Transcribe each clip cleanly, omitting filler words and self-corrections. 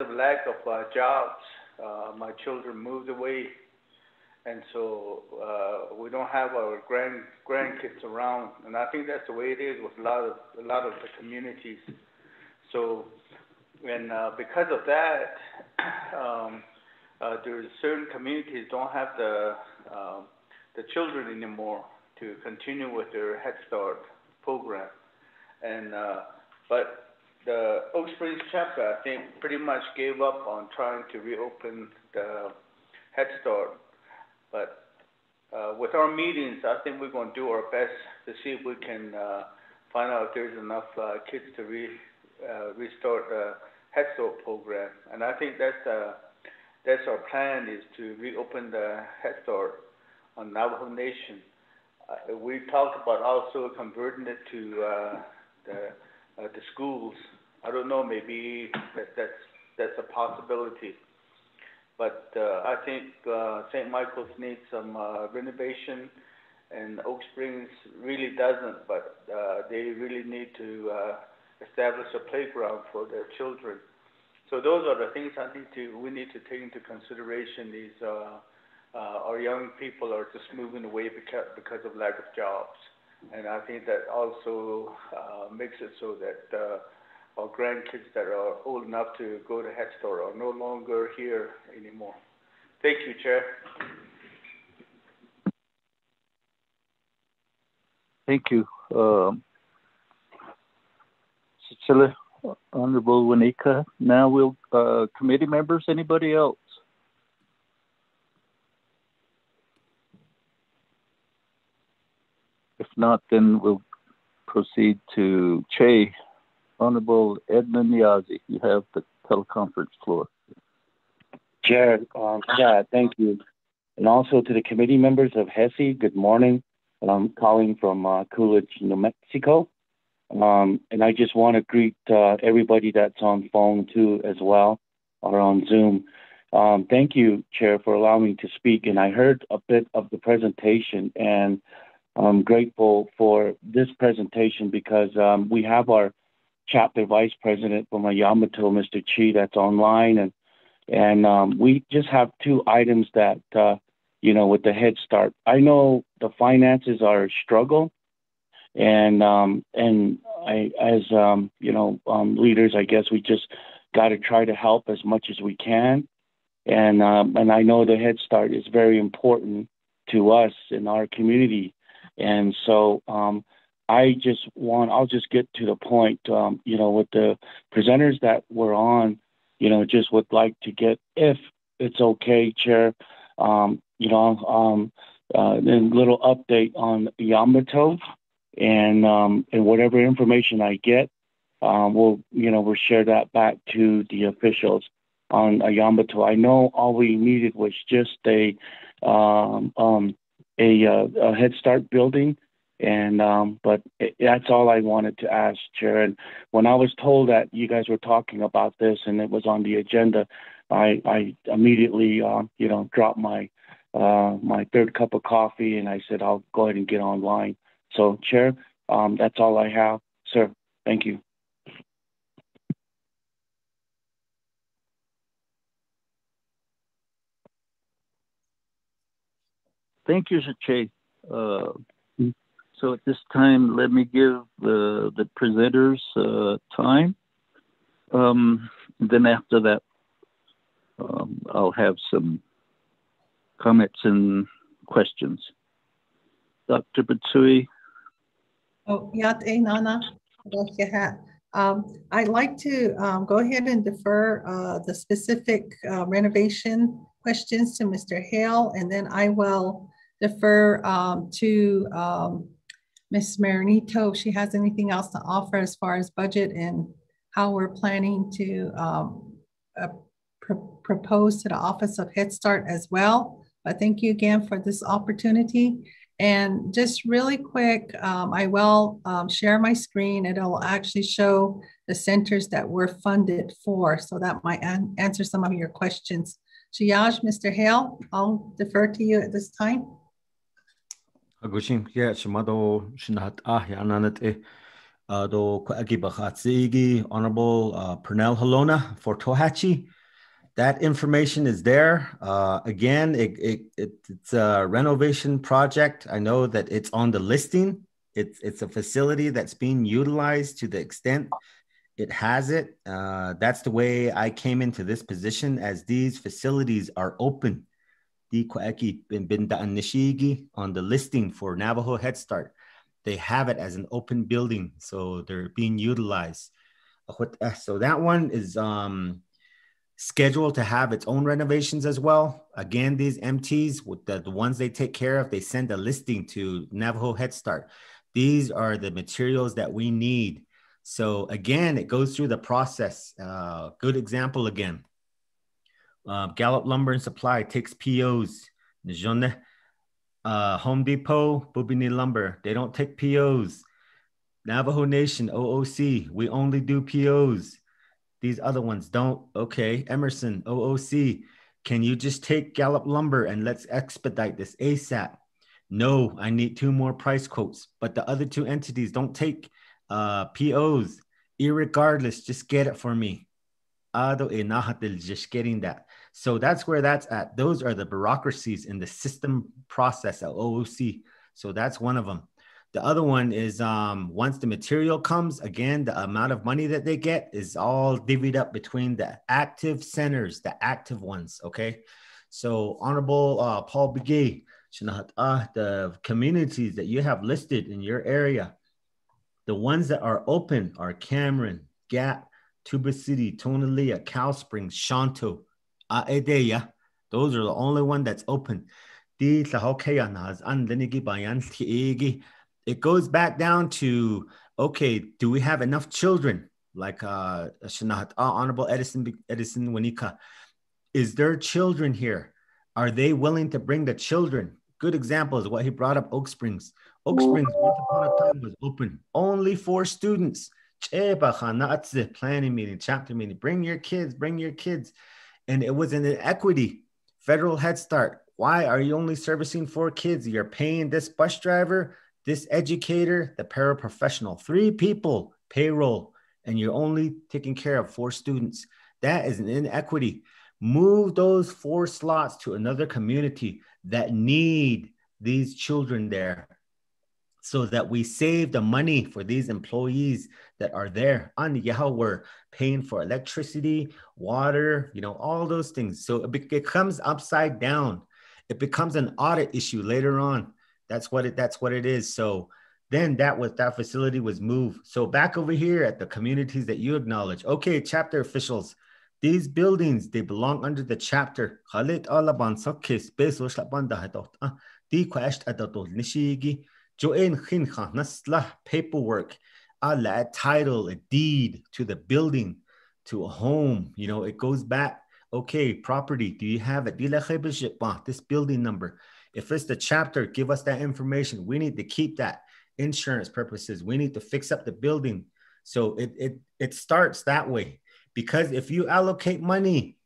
of lack of jobs, my children moved away, and so we don't have our grandkids around, and I think that's the way it is with a lot of the communities. So, and because of that, um, there's certain communities don't have the children anymore to continue with their Head Start program, and but the Oak Springs chapter, I think, pretty much gave up on trying to reopen the Head Start. But with our meetings, I think we're going to do our best to see if we can find out if there's enough kids to restart the Head Start program. And I think that's our plan, is to reopen the Head Start on Navajo Nation. We talked about also converting it to the schools. I don't know, maybe that's a possibility. But I think St. Michael's needs some renovation, and Oak Springs really doesn't. But they really need to establish a playground for their children. So those are the things we need to take into consideration. These our young people are just moving away because of lack of jobs, and I think that also makes it so that our grandkids that are old enough to go to Head Start are no longer here anymore. Thank you, Chair. Thank you. Cecilia, Honorable Wanika. Now we'll, committee members, anybody else? If not, then we'll proceed to Che. Honorable Edmund Yazi, you have the teleconference floor. Chair, thank you. And also to the committee members of HESI, good morning. And I'm calling from Coolidge, New Mexico. And I just want to greet everybody that's on phone too as well, or on Zoom. Thank you, Chair, for allowing me to speak. And I heard a bit of the presentation, and I'm grateful for this presentation because we have our chapter vice president from Yamato, Mr. Chi, that's online, and we just have two items that with the Head Start. I know the finances are a struggle, and I, as leaders, I guess we just got to try to help as much as we can, and I know the Head Start is very important to us in our community, and so I'll just get to the point, with the presenters that were on, just would like to get, if it's okay, Chair, a little update on Yamato, and whatever information I get, we'll share that back to the officials on Yamato. I know all we needed was just a Head Start building. But that's all I wanted to ask, Chair. And when I was told that you guys were talking about this and it was on the agenda, I immediately, dropped my third cup of coffee, and I said I'll go ahead and get online. So, Chair, that's all I have, sir. Thank you. Thank you, Che. So at this time, let me give the presenters time. Then after that, I'll have some comments and questions. Dr. Batsui. Oh, Yate Nana, I'd like to go ahead and defer the specific renovation questions to Mr. Hale, and then I will defer to Ms. Marinito, if she has anything else to offer as far as budget and how we're planning to propose to the Office of Head Start as well. But thank you again for this opportunity. And just really quick, I will share my screen. It'll actually show the centers that we're funded for. So that might answer some of your questions. Shiyaj, Mr. Hale, I'll defer to you at this time. Agushin, yeah, Shimado Shinat Yananate Do Honorable Pernell Halona for Tohatchi. That information is there. Again, it's a renovation project. I know that it's on the listing. It's a facility that's being utilized to the extent it has it. That's the way I came into this position, as these facilities are open. On the listing for Navajo Head Start, they have it as an open building, so they're being utilized. So that one is scheduled to have its own renovations as well. Again, these MTs, with the ones they take care of, they send a listing to Navajo Head Start. These are the materials that we need. So again, it goes through the process. Good example again. Gallup Lumber and Supply takes POs. Home Depot, Bubini Lumber, they don't take POs. Navajo Nation, OOC, we only do POs. These other ones don't. Okay, Emerson, OOC, can you just take Gallup Lumber and let's expedite this ASAP? No, I need 2 more price quotes, but the other 2 entities don't take POs. Irregardless, just get it for me. Just getting that. So that's where that's at. Those are the bureaucracies in the system process at OOC. So that's one of them. The other one is once the material comes, again, the amount of money that they get is all divvied up between the active centers, the active ones, okay? So Honorable Paul Begay, the communities that you have listed in your area, the ones that are open are Cameron, Gap, Tuba City, Tonalea, Cow Springs, Shanto, Aedeya. Those are the only one that's open. It goes back down to, okay, do we have enough children? Like Honorable Edison Wanika, is there children here? Are they willing to bring the children? Good example is what he brought up, Oak Springs. Oak Springs, once upon a time, was open. Only 4 students. Planning meeting, chapter meeting. Bring your kids, bring your kids. And it was an inequity. Federal Head Start. Why are you only servicing 4 kids? You're paying this bus driver, this educator, the paraprofessional, 3 people payroll, and you're only taking care of 4 students. That is an inequity. Move those 4 slots to another community that need these children there, so that we save the money for these employees that are there. On Yahoo, we're paying for electricity, water, all those things. So it comes upside down. It becomes an audit issue later on. That's what it is. So then that facility was moved. So back over here at the communities that you acknowledge. Okay, chapter officials, these buildings, they belong under the chapter. Paperwork, a title, a deed to the building, to a home. It goes back. Okay, property, do you have it? This building number. If it's the chapter, give us that information. We need to keep that. Insurance purposes, we need to fix up the building. So it starts that way. Because if you allocate money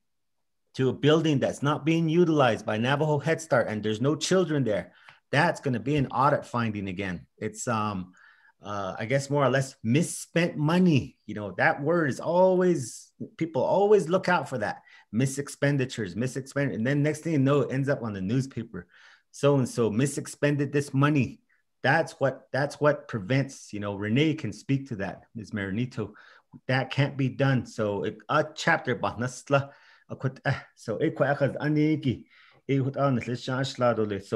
to a building that's not being utilized by Navajo Head Start and there's no children there, that's going to be an audit finding again. It's, I guess, more or less misspent money. That word is always, people always look out for that. Misexpenditures. And then next thing you know, it ends up on the newspaper. So-and-so misexpended this money. That's what prevents, Renee can speak to that, Ms. Marinito. That can't be done. So a chapter, so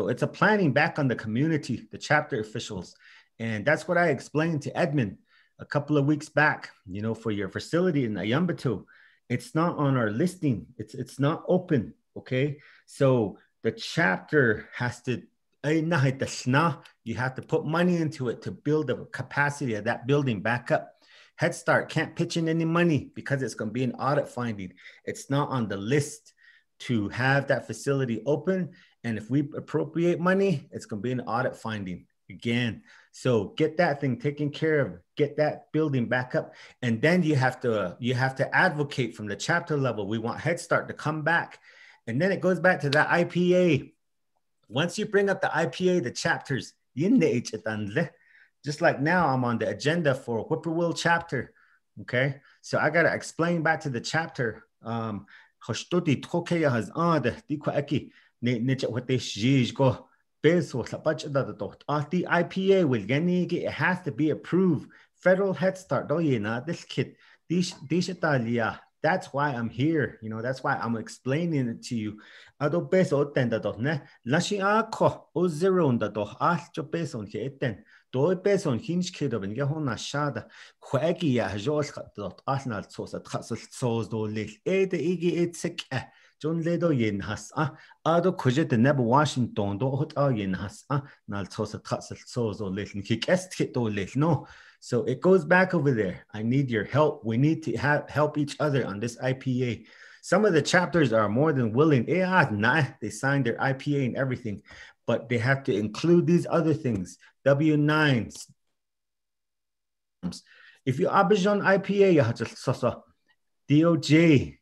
it's a planning back on the community, the chapter officials. And that's what I explained to Edmund a couple of weeks back, for your facility in Ayambato. It's not on our listing. It's not open, okay? So the chapter has to, you have to put money into it to build the capacity of that building back up. Head Start can't pitch in any money because it's going to be an audit finding. It's not on the list to have that facility open. And if we appropriate money, it's going to be an audit finding again. So get that thing taken care of, get that building back up. And then you have to advocate from the chapter level. We want Head Start to come back. And then it goes back to that IPA. Once you bring up the IPA, the chapters, Just like now, I'm on the agenda for Whippoorwill chapter. Okay, so I gotta explain back to the chapter. Hoshtoti tokeya has the dikwa ne what they go peso sa bunch of the IPA will it has to be approved. Federal Head Start, this kid, Italia. That's why I'm here. You know, that's why I'm explaining it to you. Ado peso tenda do ne. Lashi ako o zero da do cho peso ke eten. Do peso hinch kid of nge hona shada. Kwegi ya jos dot asnal sos at hassel sos do lil. Ede igi etsik John Ledo yin has ado kujet the never Washington do hot yin has nal sos at hassel sos do lil. Kik est hit do lil. No. So it goes back over there. I need your help. We need to help each other on this IPA. Some of the chapters are more than willing. They signed their IPA and everything, but they have to include these other things. W9s. If you Abidjan IPA, you have to DOJ.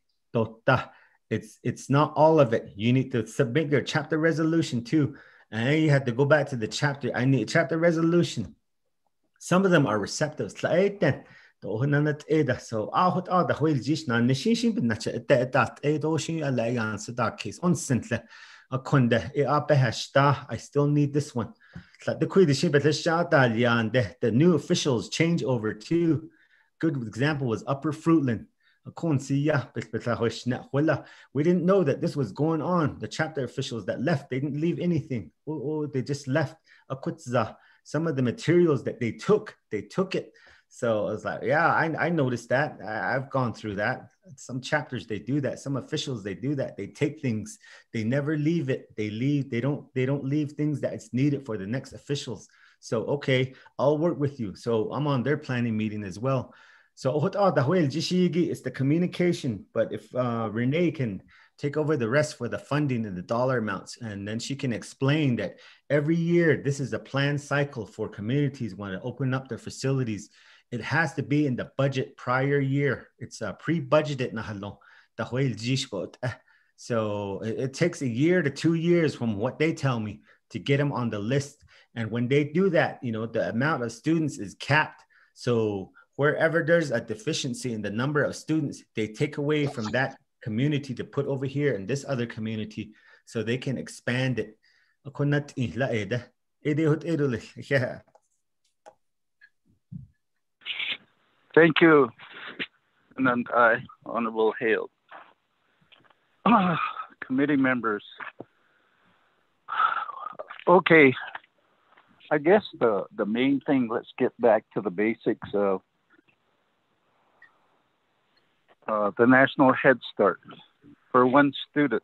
It's not all of it. You need to submit your chapter resolution too. And then you have to go back to the chapter. I need a chapter resolution. Some of them are receptive. So the case I still need this one. The new officials change over too. Good example was Upper Fruitland. We didn't know that this was going on. The chapter officials that left, they didn't leave anything. They just left. Some of the materials that they took it. So I was like, yeah, I noticed that. I've gone through that. Some chapters, they do that. Some officials, they do that. They take things, they never leave it. They leave, they don't leave things that it's needed for the next officials. So, okay, I'll work with you. So I'm on their planning meeting as well. So it's the communication. But if Renee can take over the rest for the funding and the dollar amounts, and then she can explain that every year, this is a planned cycle for communities want to open up their facilities. It has to be in the budget prior year. It's pre-budgeted. So it takes a year to 2 years from what they tell me to get them on the list. And when they do that, you know, the amount of students is capped. So wherever there's a deficiency in the number of students, they take away from that community to put over here in this other community so they can expand it. Thank you, and I, Honorable Hale. Committee members. Okay, I guess the main thing, let's get back to the basics of the National Head Start. For one student,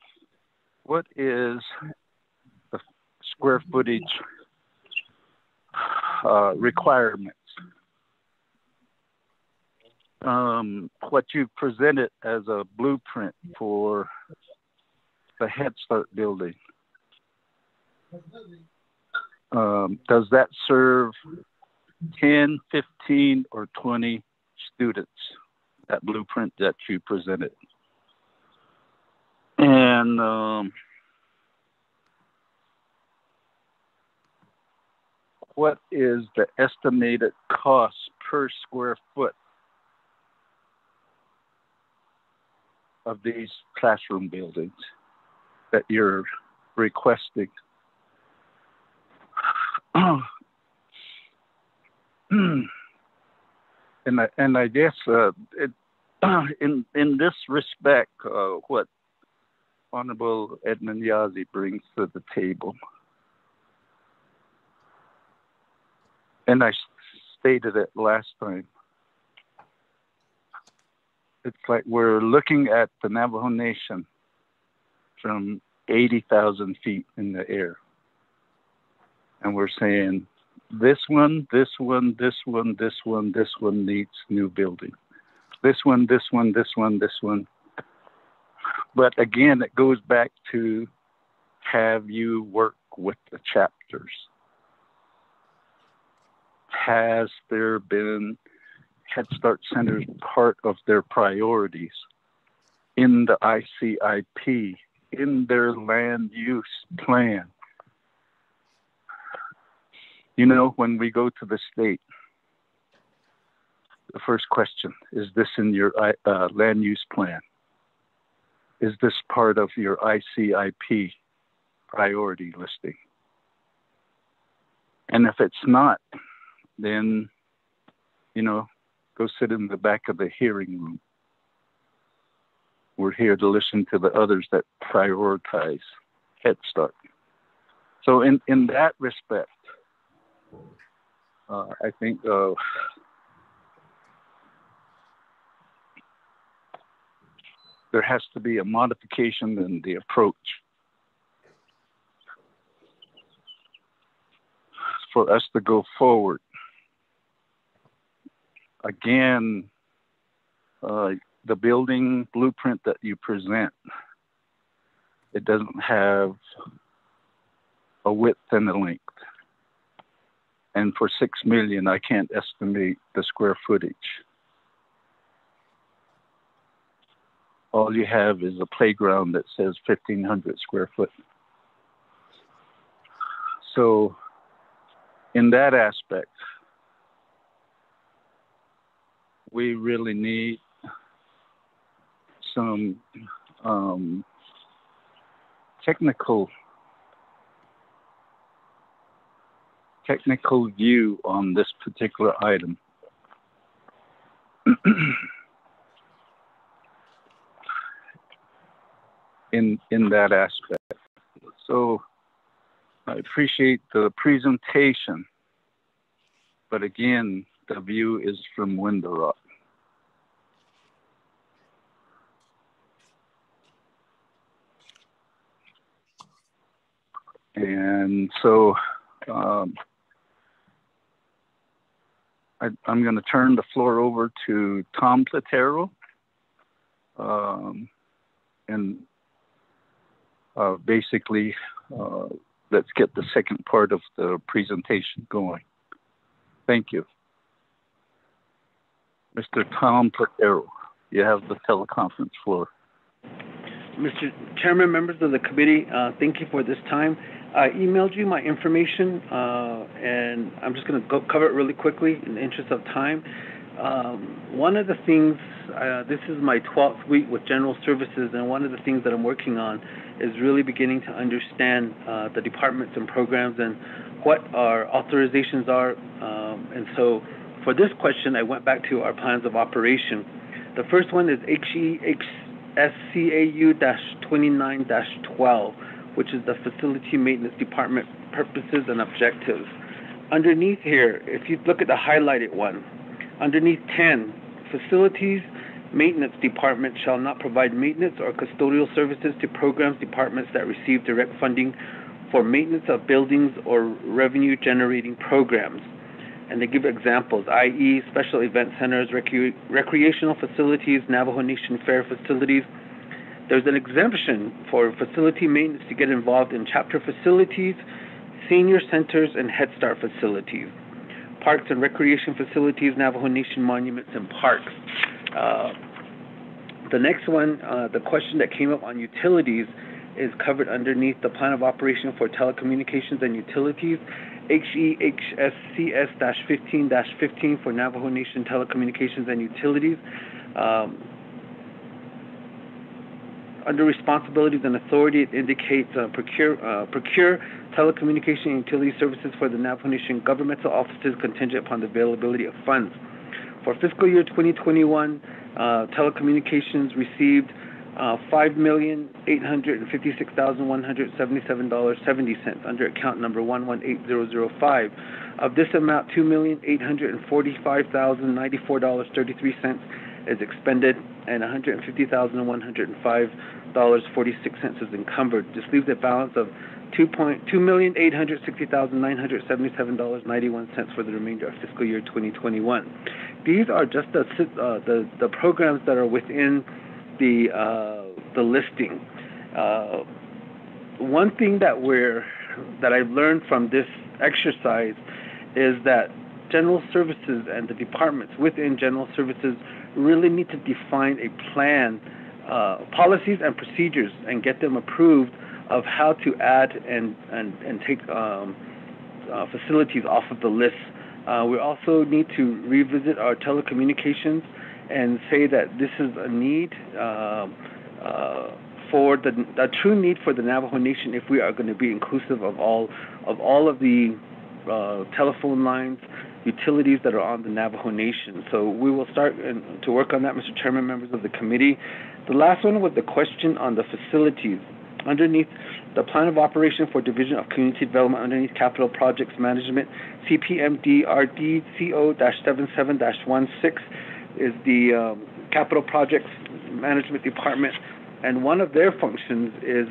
what is the square footage requirements? What you presented as a blueprint for the Head Start building, does that serve 10, 15, or 20 students, that blueprint that you presented? And what is the estimated cost per square foot of these classroom buildings that you're requesting? And I guess in this respect, what Honorable Edmund Yazzie brings to the table, and I stated it last time, it's like we're looking at the Navajo Nation from 80,000 feet in the air. And we're saying, this one, this one, this one, this one, this one needs new building. This one, this one, this one, this one. But again, it goes back to have you work with the chapters. Has there been Head Start Centers part of their priorities in the ICIP, in their land use plan? You know, when we go to the state, the first question, is this in your land use plan? Is this part of your ICIP priority listing? And if it's not, then, you know, go sit in the back of the hearing room. We're here to listen to the others that prioritize Head Start. So in that respect, I think there has to be a modification in the approach for us to go forward. Again, the building blueprint that you present, it doesn't have a width and a length. And for $6 million, I can't estimate the square footage. All you have is a playground that says 1,500 square foot. So in that aspect, we really need some technical view on this particular item. in that aspect. So I appreciate the presentation, but again, the view is from Window Rock. And so I'm going to turn the floor over to Tom Platero, and basically let's get the second part of the presentation going. Thank you. Mr. Tom Platero, you have the teleconference floor. Mr. Chairman, members of the committee, thank you for this time. I emailed you my information, and I'm just going to cover it really quickly in the interest of time. One of the things, this is my 12th week with General Services, and one of the things that I'm working on is really beginning to understand the departments and programs and what our authorizations are. And so for this question, I went back to our plans of operation. The first one is HEHSCAU-29-12, which is the Facility Maintenance Department Purposes and Objectives. Underneath here, if you look at the highlighted one, underneath 10, Facilities Maintenance Department shall not provide maintenance or custodial services to programs departments that receive direct funding for maintenance of buildings or revenue-generating programs. And they give examples, i.e. special event centers, recreational facilities, Navajo Nation Fair facilities. There's an exemption for facility maintenance to get involved in chapter facilities, senior centers, and Head Start facilities, parks and recreation facilities, Navajo Nation monuments, and parks. The next one, the question that came up on utilities, is covered underneath the Plan of Operation for Telecommunications and Utilities, HEHSCS-15-15 for Navajo Nation Telecommunications and Utilities. Under responsibilities and authority, it indicates procure telecommunication and utility services for the Navajo Nation governmental offices contingent upon the availability of funds. For fiscal year 2021, telecommunications received $5,856,177.70 under account number 118005. Of this amount, $2,845,094.33 is expended, and $150,105.46 is encumbered. This leaves a balance of $2,860,977.91 for the remainder of fiscal year 2021. These are just the programs that are within the listing. One thing that I've learned from this exercise is that General Services and the departments within General Services really need to define a plan, policies and procedures, and get them approved of how to add and take facilities off of the list. We also need to revisit our telecommunications and say that this is a need for the true need for the Navajo Nation if we are going to be inclusive of all of the telephone lines, utilities that are on the Navajo Nation. So we will start to work on that, Mr. Chairman, members of the committee. The last one was the question on the facilities. Underneath the Plan of Operation for Division of Community Development, underneath Capital Projects Management, CPMD RDCO-77-16 is the Capital Projects Management Department, and one of their functions is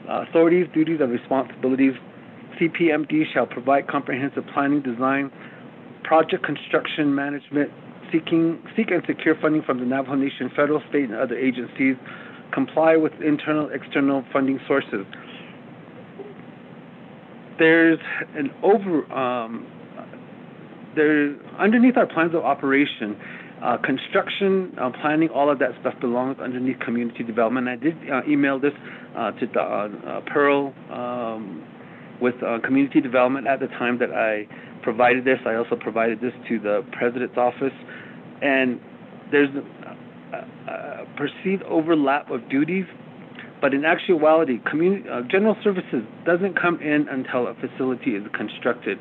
authorities, duties, and responsibilities. CPMD shall provide comprehensive planning, design, project construction management, seek and secure funding from the Navajo Nation, federal, state, and other agencies, comply with internal, external funding sources. There's an underneath our plans of operation, construction, planning, all of that stuff belongs underneath community development. I did email this to Pearl with community development at the time that I provided this. I also provided this to the President's office, and there's a perceived overlap of duties, but in actuality, general services doesn't come in until a facility is constructed.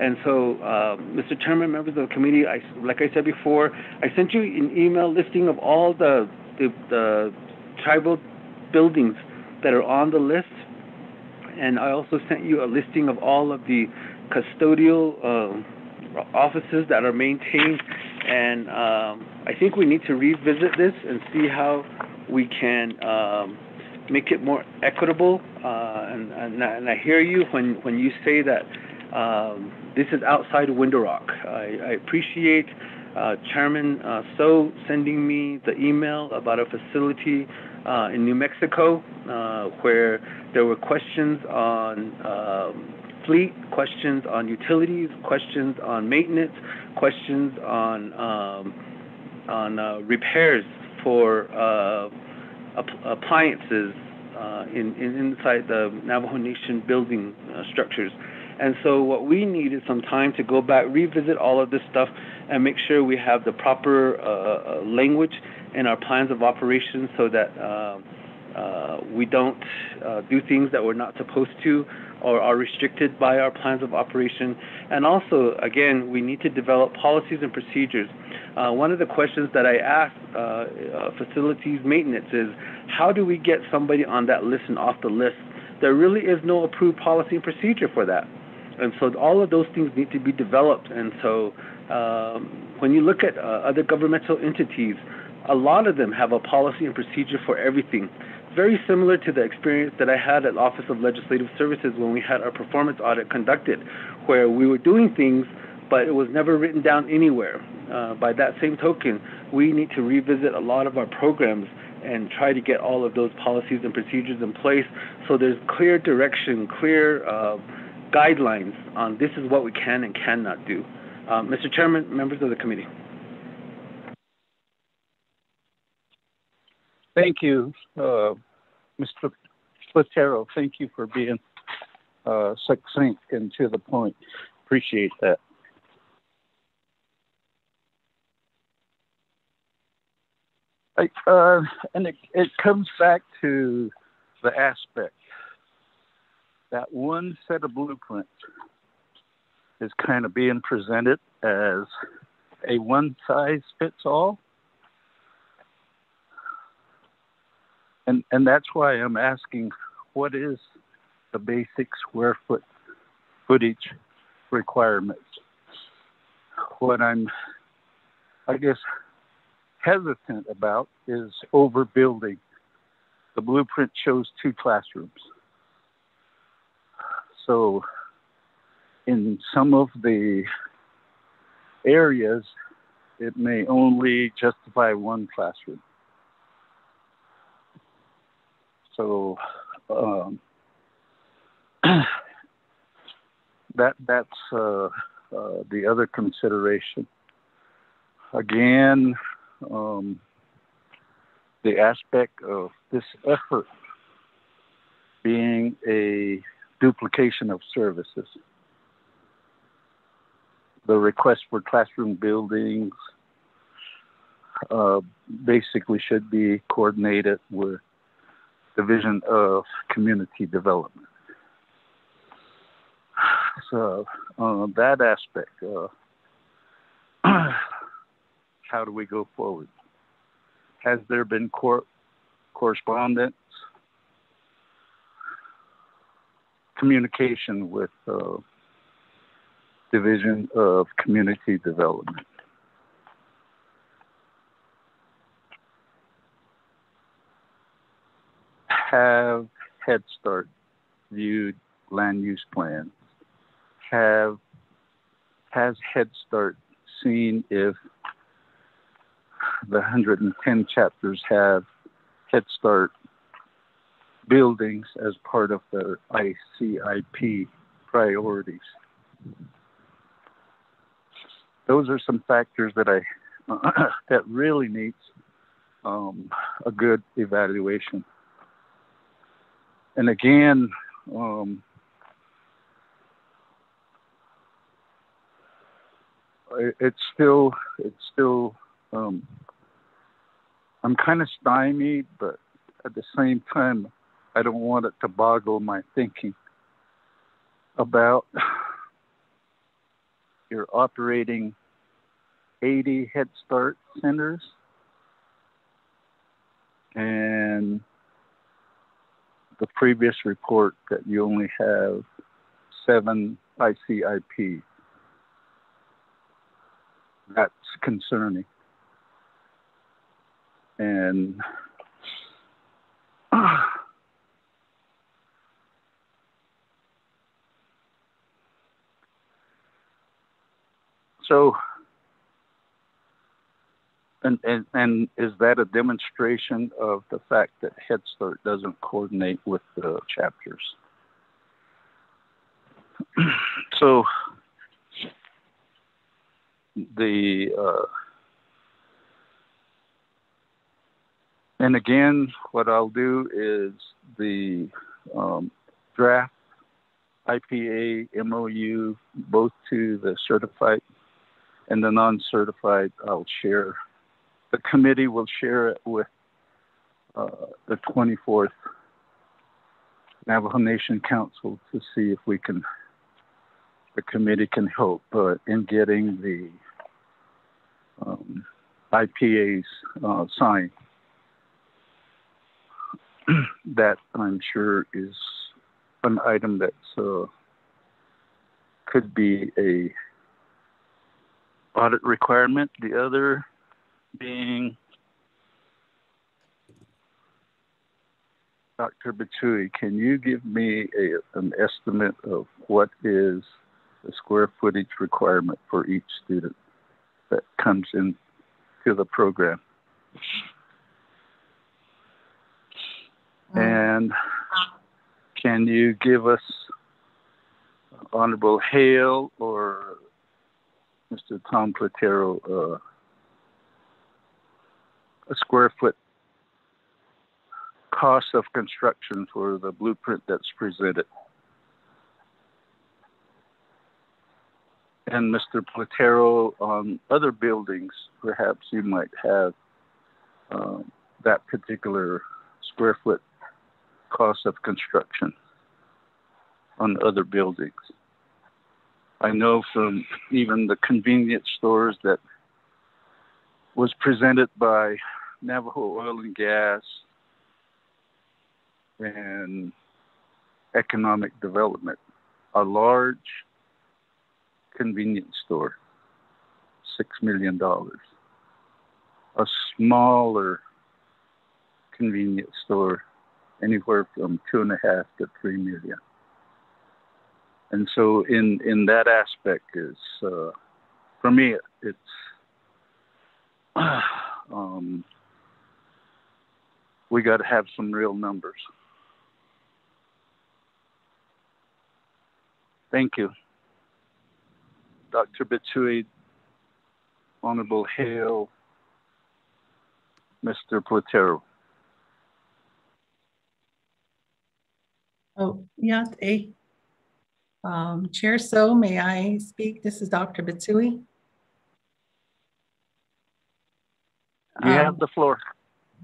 And so, Mr. Chairman, members of the committee, like I said before, I sent you an email listing of all the tribal buildings that are on the list, and I also sent you a listing of all of the custodial offices that are maintained. And I think we need to revisit this and see how we can make it more equitable. And I hear you when you say that this is outside of Window Rock. I appreciate Chairman So sending me the email about a facility in New Mexico where there were questions on fleet, questions on utilities, questions on maintenance, questions on repairs for appliances inside the Navajo Nation building structures. And so what we need is some time to go back, revisit all of this stuff, and make sure we have the proper language in our plans of operations so that we don't do things that we're not supposed to or are restricted by our plans of operation. And also, again, we need to develop policies and procedures. One of the questions that I asked facilities maintenance is, how do we get somebody on that list and off the list? There really is no approved policy and procedure for that. And so all of those things need to be developed. And so when you look at other governmental entities, a lot of them have a policy and procedure for everything. Very similar to the experience that I had at Office of Legislative Services when we had our performance audit conducted, where we were doing things, but it was never written down anywhere. By that same token, we need to revisit a lot of our programs and try to get all of those policies and procedures in place so there's clear direction, clear guidelines on this is what we can and cannot do. Mr. Chairman, members of the committee. Thank you, Mr. Platero. Thank you for being succinct and to the point. Appreciate that. And it comes back to the aspect that one set of blueprints is kind of being presented as a one-size-fits-all. And that's why I'm asking, what is the basic square footage requirements? What I'm, I guess, hesitant about is overbuilding. The blueprint shows 2 classrooms. So in some of the areas, it may only justify 1 classroom. So that's the other consideration. Again, the aspect of this effort being a duplication of services. the request for classroom buildings basically should be coordinated with Division of Community Development. So that aspect, how do we go forward? Has there been correspondence, communication with Division of Community Development? Have Head Start viewed land use plans? Has Head Start seen if the 110 chapters have Head Start buildings as part of their ICIP priorities? Those are some factors that that really needs a good evaluation. And again, it's still I'm kind of stymied, but at the same time, I don't want it to boggle my thinking about you're operating 80 Head Start centers, and the previous report that you only have 7 ICIP. That's concerning. And so, and is that a demonstration of the fact that Head Start doesn't coordinate with the chapters? So and again, what I'll do is the draft IPA MOU, both to the certified and the non-certified, I'll share. The committee will share it with the 24th Navajo Nation Council to see if the committee can help in getting the IPAs signed. That I'm sure is an item that could be a audit requirement. The other being Dr. Bitsui, can you give me an estimate of what is the square footage requirement for each student that comes into the program? And can you give us, Honorable Hale or Mr. Tom Platero, a square foot cost of construction for the blueprint that's presented? And Mr. Platero, on other buildings, perhaps you might have that particular square foot cost of construction on other buildings. I know from even the convenience stores that was presented by Navajo Oil and Gas and Economic Development, a large convenience store, $6 million. A smaller convenience store, anywhere from 2.5 to 3 million. And so in that aspect is, for me, it's, we got to have some real numbers. Thank you. Dr. Bitsui, Honorable Hale, Mr. Platero. Oh, yeah, A. Chair So, may I speak? This is Dr. Bitsui. You have the floor.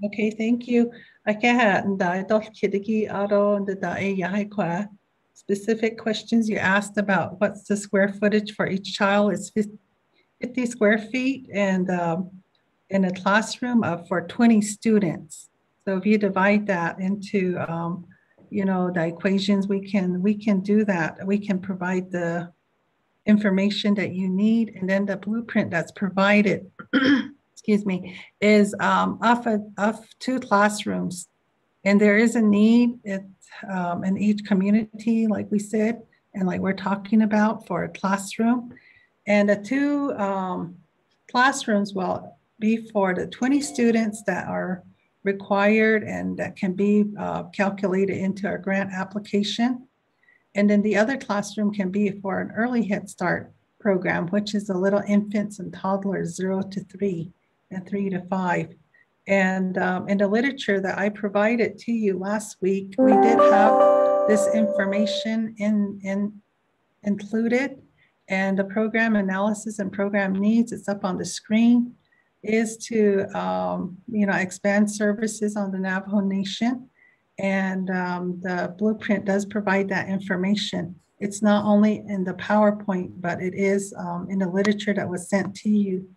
Okay, thank you. Specific questions you asked about what's the square footage for each child is 50 square feet, and in a classroom for 20 students. So if you divide that into the equations, we can do that. We can provide the information that you need, and then the blueprint that's provided excuse me, is of 2 classrooms. And there is a need in each community, like we said, and like we're talking about, for a classroom. And the 2 classrooms will be for the 20 students that are required and that can be calculated into our grant application. And then the other classroom can be for an early Head Start program, which is the little infants and toddlers 0 to 3 and 3 to 5. And in the literature that I provided to you last week, we did have this information included, and the program analysis and program needs, it's up on the screen, is to expand services on the Navajo Nation. And the blueprint does provide that information. It's not only in the PowerPoint, but it is in the literature that was sent to you,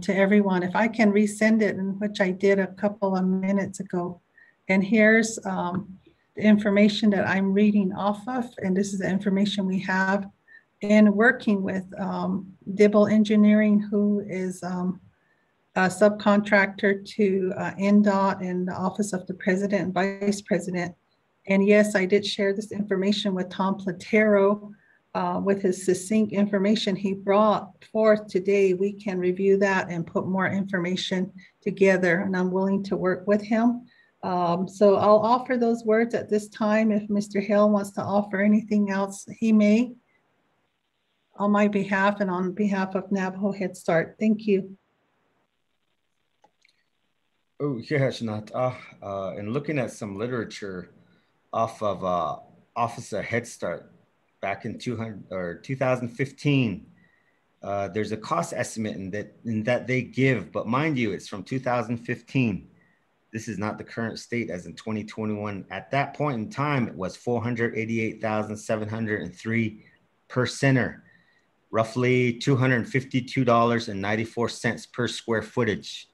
to everyone. If I can resend it, which I did a couple of minutes ago. And here's the information that I'm reading off of. And this is the information we have in working with Dibble Engineering, who is a subcontractor to NDOT and the Office of the President and Vice President. And yes, I did share this information with Tom Platero with his succinct information he brought forth today. We can review that and put more information together, and I'm willing to work with him. So I'll offer those words at this time. If Mr. Hale wants to offer anything else, he may, on my behalf and on behalf of Navajo Head Start. Thank you. Oh, yeah, Shanat. And looking at some literature off of Office of Head Start back in 2015, there's a cost estimate in that they give, but mind you, it's from 2015. This is not the current state as in 2021. At that point in time, it was $488,703 per center, roughly $252.94 per square footage.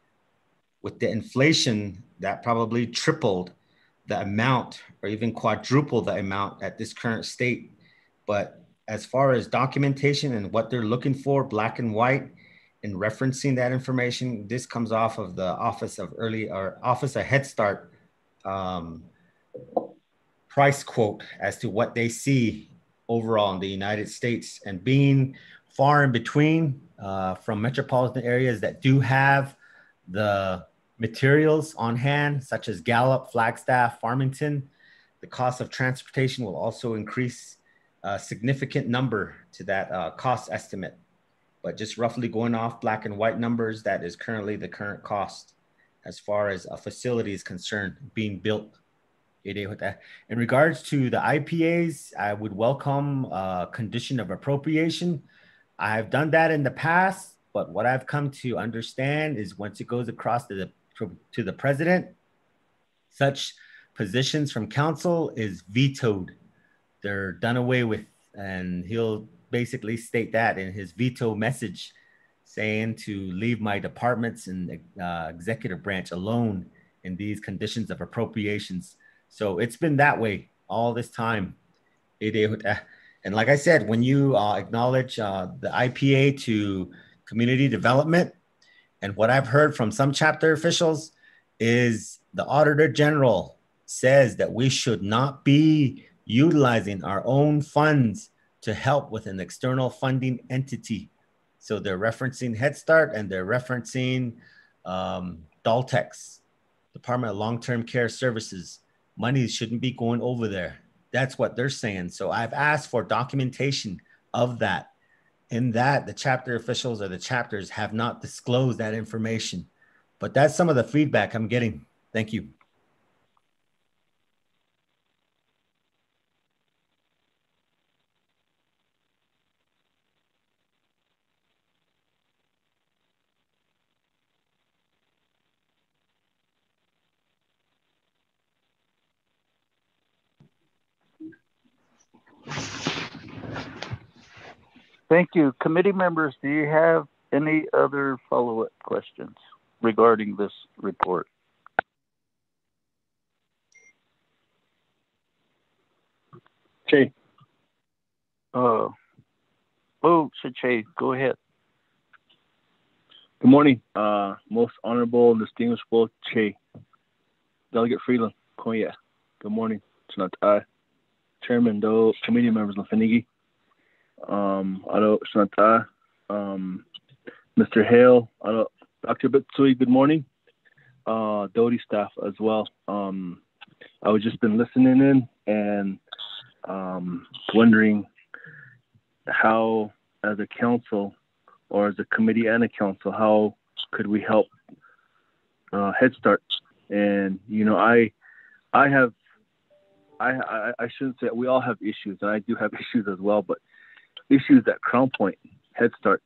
With the inflation, that probably tripled the amount or even quadrupled the amount at this current state. But as far as documentation and what they're looking for, black and white, in referencing that information, this comes off of the Office of Head Start price quote as to what they see overall in the United States. And being far in between from metropolitan areas that do have the materials on hand, such as Gallup, Flagstaff, Farmington, the cost of transportation will also increase a significant number to that cost estimate. But just roughly going off black and white numbers, that is currently the current cost as far as a facility is concerned being built. In regards to the IPAs, I would welcome a condition of appropriation. I've done that in the past, but what I've come to understand is once it goes across to the president, such positions from council is vetoed. They're done away with, and he'll basically state that in his veto message, saying to leave my departments and executive branch alone in these conditions of appropriations. So it's been that way all this time. And like I said, when you acknowledge the IPA to community development, and what I've heard from some chapter officials is the Auditor General says that we should not be utilizing our own funds to help with an external funding entity. So they're referencing Head Start and they're referencing DALTEX, Department of Long-Term Care Services. Money shouldn't be going over there. That's what they're saying. So I've asked for documentation of that. In that, the chapter officials or the chapters have not disclosed that information. But that's some of the feedback I'm getting. Thank you. Thank you. Committee members, do you have any other follow-up questions regarding this report? Che. Che, go ahead. Good morning, most honorable and distinguished Che. Delegate Freeland, Konya. Good morning. Tonight, Chairman Do, committee members Lafinigi. Tonight, Mr. Hale, Dr. Bitsui, good morning. Doty staff as well. I was just been listening in and wondering how, as a council or as a committee and a council, how could we help Head Start? And I shouldn't say we all have issues, and I do have issues as well, but issues at Crown Point Head Start,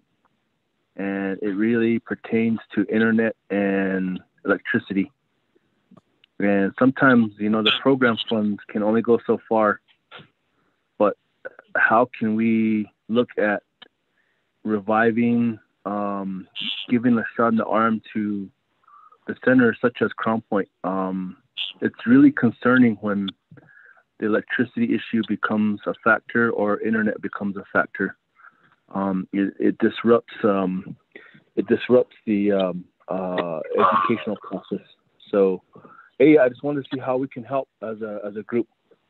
and it really pertains to internet and electricity. And sometimes, the program funds can only go so far, but how can we look at reviving, giving a shot in the arm to the centers such as Crown Point? It's really concerning when the electricity issue becomes a factor or internet becomes a factor. It disrupts the educational process. So, hey, I just wanted to see how we can help as a group.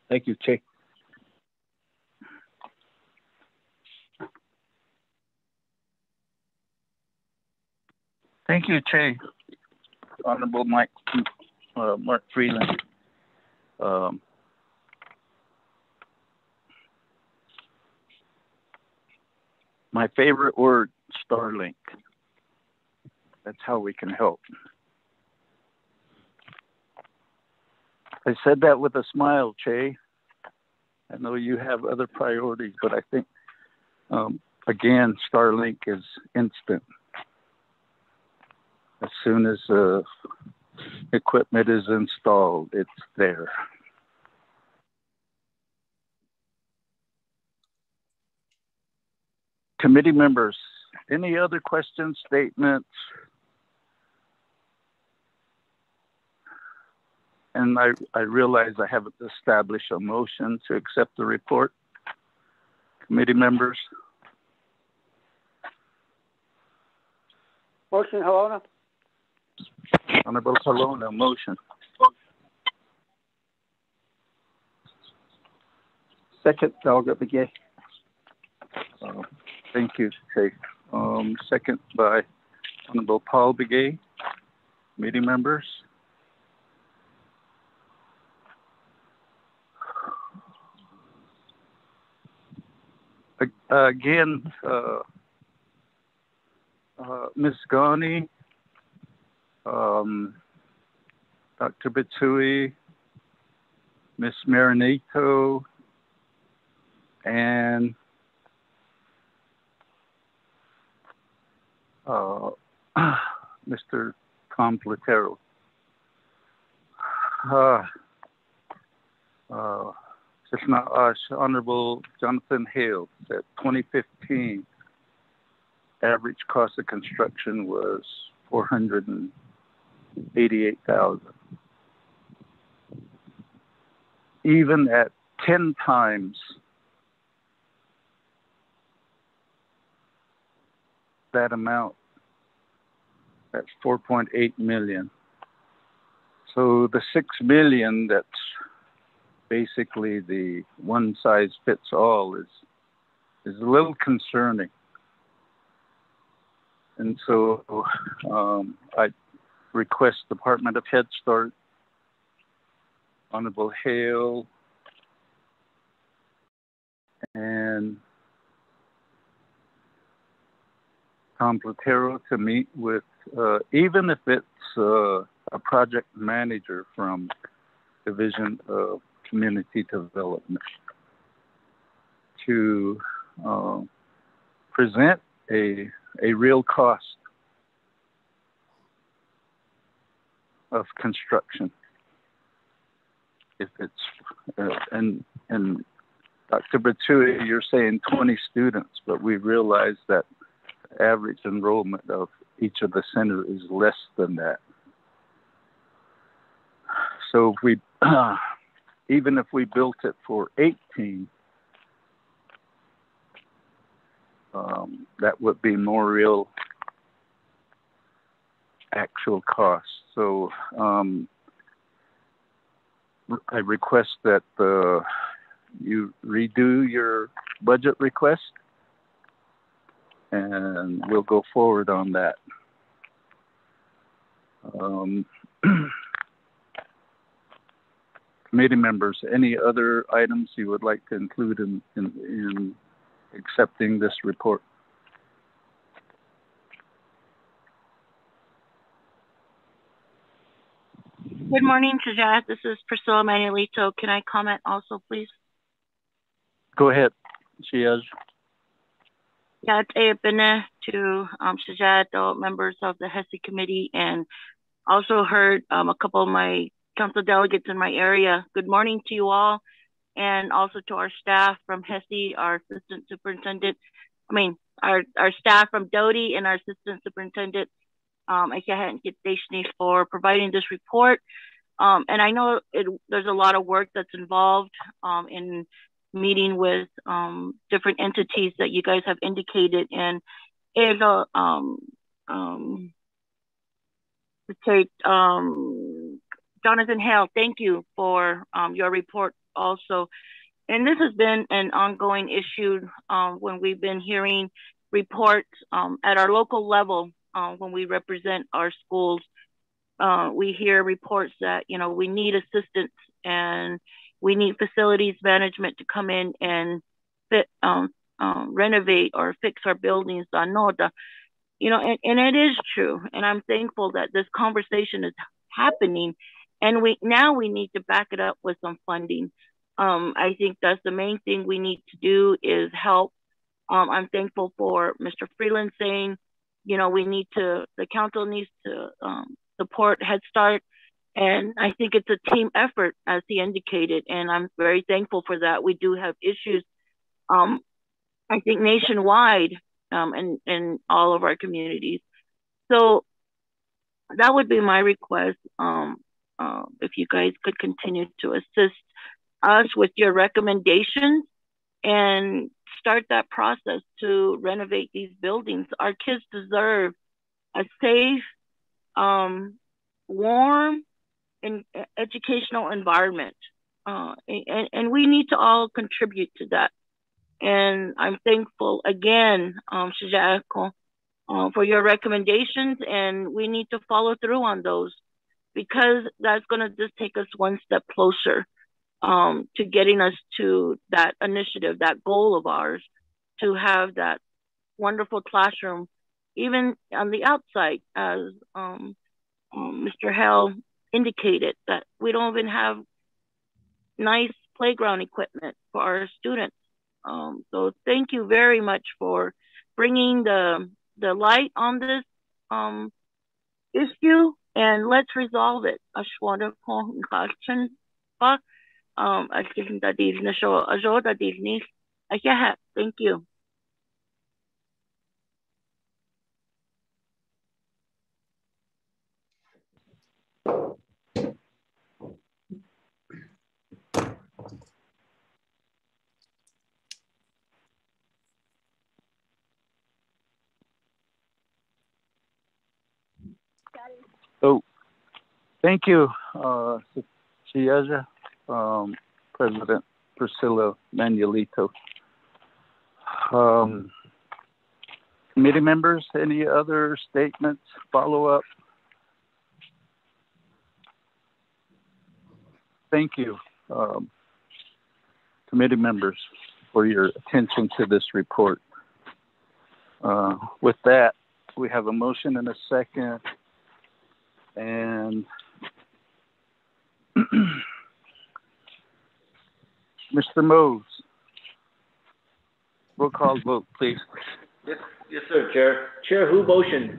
Thank you, Che. Thank you, Che. Honorable Mark Freeland. My favorite word, Starlink. That's how we can help. I said that with a smile, Che. I know you have other priorities, but I think, again, Starlink is instant. As soon as equipment is installed, it's there. Committee members, any other questions, statements? And I realize I haven't established a motion to accept the report. Committee members? Motion, Halona. Honorable Halona, motion. Second, Delegate Begay. Thank you, Che. Second by Honorable Paul Begay. Committee members? Again, Ms. Ghani, Dr. Bitsui, Ms. Marinito, and Mr. Tom Platero. Just not us, Honorable Jonathan Hale said 2015 average cost of construction was $488,000. Even at 10 times that amount, that's 4.8 million. So the 6 million that's basically the one size fits all is a little concerning. And so I request Department of Head Start, Honorable Hale, and Tom Platero to meet with, even if it's a project manager from Division of Community Development, to present a real cost of construction. If it's and Dr. Batsui, you're saying 20 students, but we realize that the average enrollment of each of the centers is less than that. So if we, even if we built it for 18, that would be more real actual cost. So I request that you redo your budget request, and we'll go forward on that. Committee members, any other items you would like to include in accepting this report? Good morning, Sajad. This is Priscilla Manuelito. Can I comment also, please? Go ahead, Shiaz. Yeah, been to Sajad, members of the HESI committee, and also heard a couple of my council delegates in my area. Good morning to you all, and also to our staff from HESI, our assistant superintendent. Our staff from Doty and our assistant superintendent, for providing this report. And I know there's a lot of work that's involved in meeting with different entities that you guys have indicated. And it'll Jonathan Hale, thank you for your report also. And this has been an ongoing issue when we've been hearing reports at our local level when we represent our schools. We hear reports that, we need assistance and we need facilities management to come in and renovate or fix our buildings. And it is true. And I'm thankful that this conversation is happening. And we need to back it up with some funding. I think that's the main thing we need to do is help. I'm thankful for Mr. Freeland saying, the council needs to support Head Start. And I think it's a team effort, as he indicated. And I'm very thankful for that. We do have issues, I think, nationwide in all of our communities. So that would be my request. If you guys could continue to assist us with your recommendations and start that process to renovate these buildings. Our kids deserve a safe, warm, and educational environment. And we need to all contribute to that. And I'm thankful again, Shajako, for your recommendations, and we need to follow through on those because that's gonna just take us one step closer to getting us to that initiative, that goal of ours, to have that wonderful classroom, even on the outside, as Mr. Hell indicated, that we don't even have nice playground equipment for our students. So thank you very much for bringing the light on this issue, and let's resolve it. Thank you. So, thank you, Chiaja, President Priscilla Manuelito. Committee members, any other statements, follow-up? Thank you, committee members, for your attention to this report. With that, we have a motion and a second. And Mr. Mose, roll call vote, please. Yes, sir, Chair. Chair, who motioned?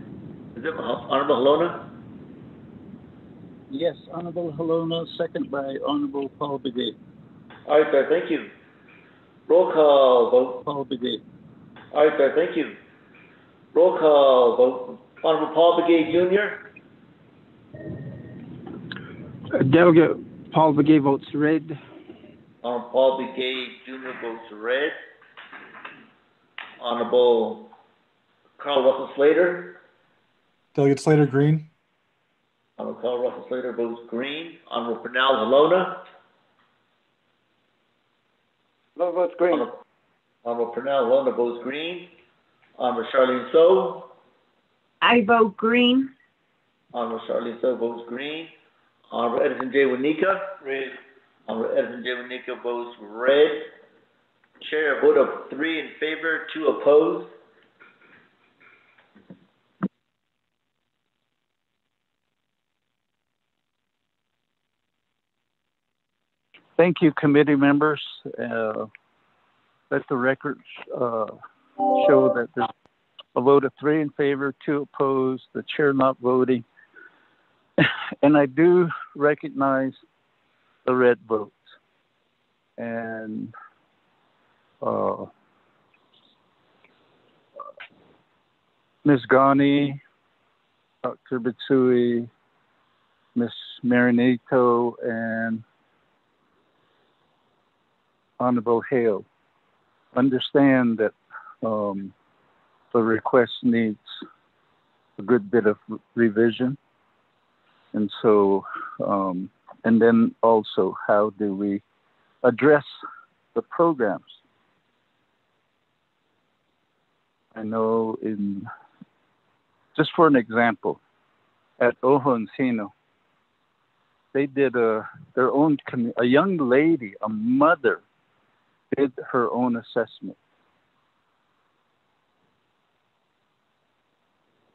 Is it Honorable Halona? Yes, Honorable Halona, second by Honorable Paul Begay. All right, sir, thank you. Roll call vote. Paul Begay. All right, sir, thank you. Roll call vote. Honorable Paul Begay Jr. Delegate Paul Begay votes red. Honorable Paul Begay Jr. votes red. Honorable Carl Russell Slater. Delegate Slater, green. Honorable Carl Russell Slater votes green. Honorable Pernell Halona. Votes green. Honorable Pernell Halona votes green. Honorable Charlene So. I vote green. Honorable Charlene So votes green. Honorable Edison J. Wanika. Red. Honorable Edison J. Wanika votes red. Chair, a vote of 3 in favor, 2 opposed. Thank you, committee members. Let the records show that there's a vote of 3 in favor, 2 opposed, the chair not voting. And I do recognize the red votes. And Ms. Ghani, Dr. Bitsui, Ms. Marinito, and Honorable Hale understand that the request needs a good bit of revision. And so, and then also, how do we address the programs? I know just for an example, at Ojo Encino, they did their own, a young lady, a mother, did her own assessment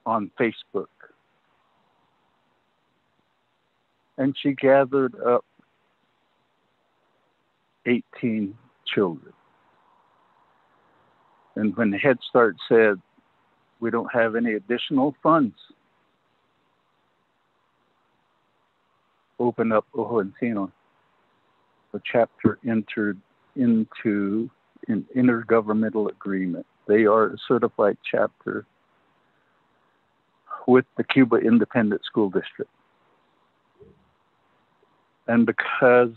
on Facebook. And she gathered up 18 children. And when Head Start said, we don't have any additional funds, open up Ojo Encino, the chapter entered into an intergovernmental agreement. They are a certified chapter with the Cuba Independent School District. And because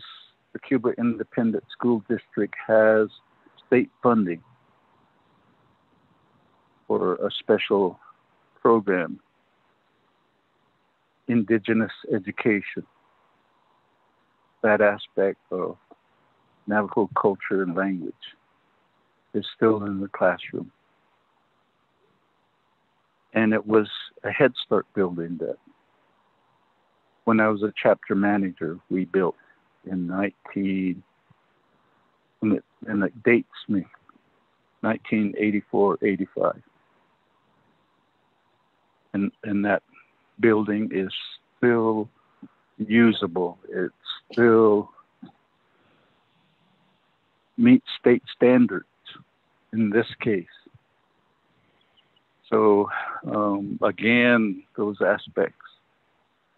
the Cuba Independent School District has state funding for a special program, indigenous education, that aspect of Navajo culture and language is still in the classroom. And it was a Head Start building that, when I was a chapter manager, we built in and it dates me, 1984, 85. And that building is still usable. It still meets state standards in this case. So again, those aspects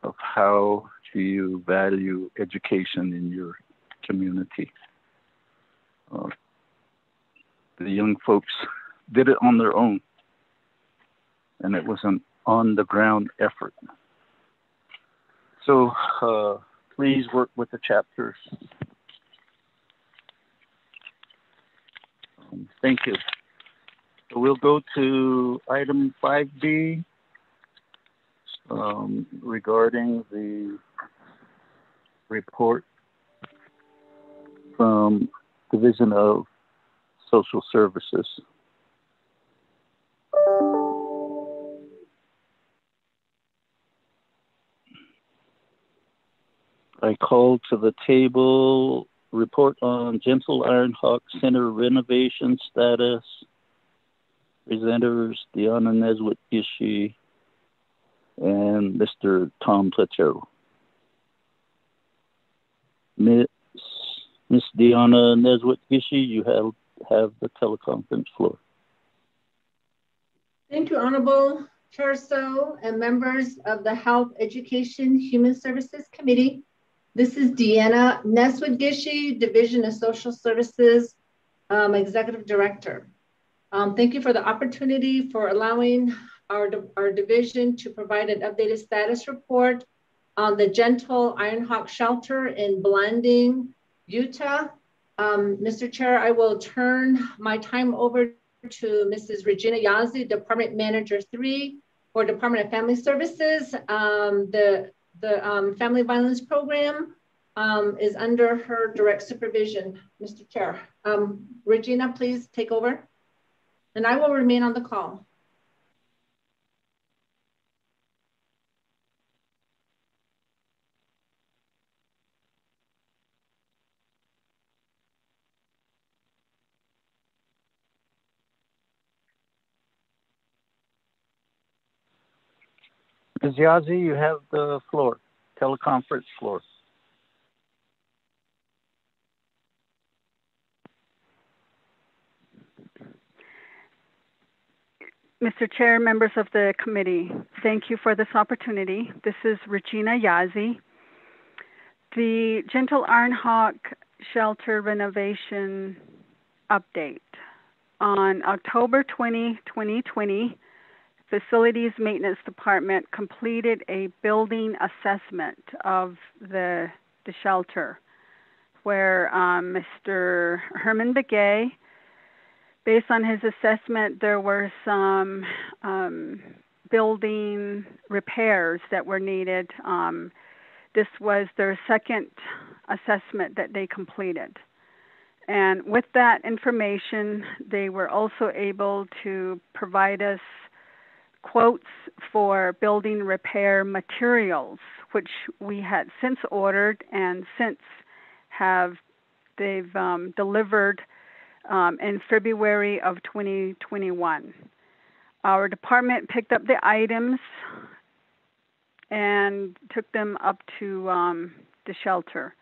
of how do you value education in your community. The young folks did it on their own, and it was an on-the-ground effort. So please work with the chapters. Thank you. So we'll go to item 5B regarding the report from Division of Social Services. I call to the table report on Gentle Iron Hawk Center renovation status. Presenters Deanna Neswit-Gishi and Mr. Tom Platero. Miss Deanna Neswit-Gishi, you have the teleconference floor. Thank you, Honorable Chair So and members of the Health, Education, Human Services Committee. This is Deanna Neswit-Gishi, Division of Social Services, Executive Director. Thank you for the opportunity for allowing our division to provide an updated status report on the Gentle Ironhawk Shelter in Blanding, Utah. Mr. Chair, I will turn my time over to Mrs. Regina Yazzie, Department Manager 3 for Department of Family Services. The Family Violence Program is under her direct supervision, Mr. Chair. Regina, please take over, and I will remain on the call. Ms. Yazzie, you have the floor, teleconference floor. Mr. Chair, members of the committee, thank you for this opportunity. This is Regina Yazzie. The Gentle Ironhawk Shelter renovation update. On October 20, 2020, Facilities Maintenance Department completed a building assessment of the shelter where Mr. Herman Begay, based on his assessment, there were some building repairs that were needed. This was their second assessment that they completed. And with that information, they were also able to provide us quotes for building repair materials, which we had since ordered and since they've delivered in February of 2021. Our department picked up the items and took them up to the shelter.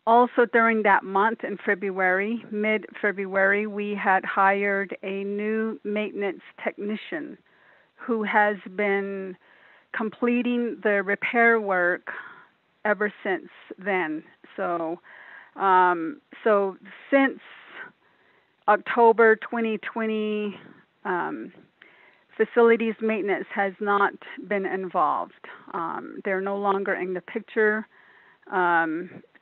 Also during that month in February, mid-February, we had hired a new maintenance technician who has been completing the repair work ever since then. So since October 2020, facilities maintenance has not been involved. They're no longer in the picture.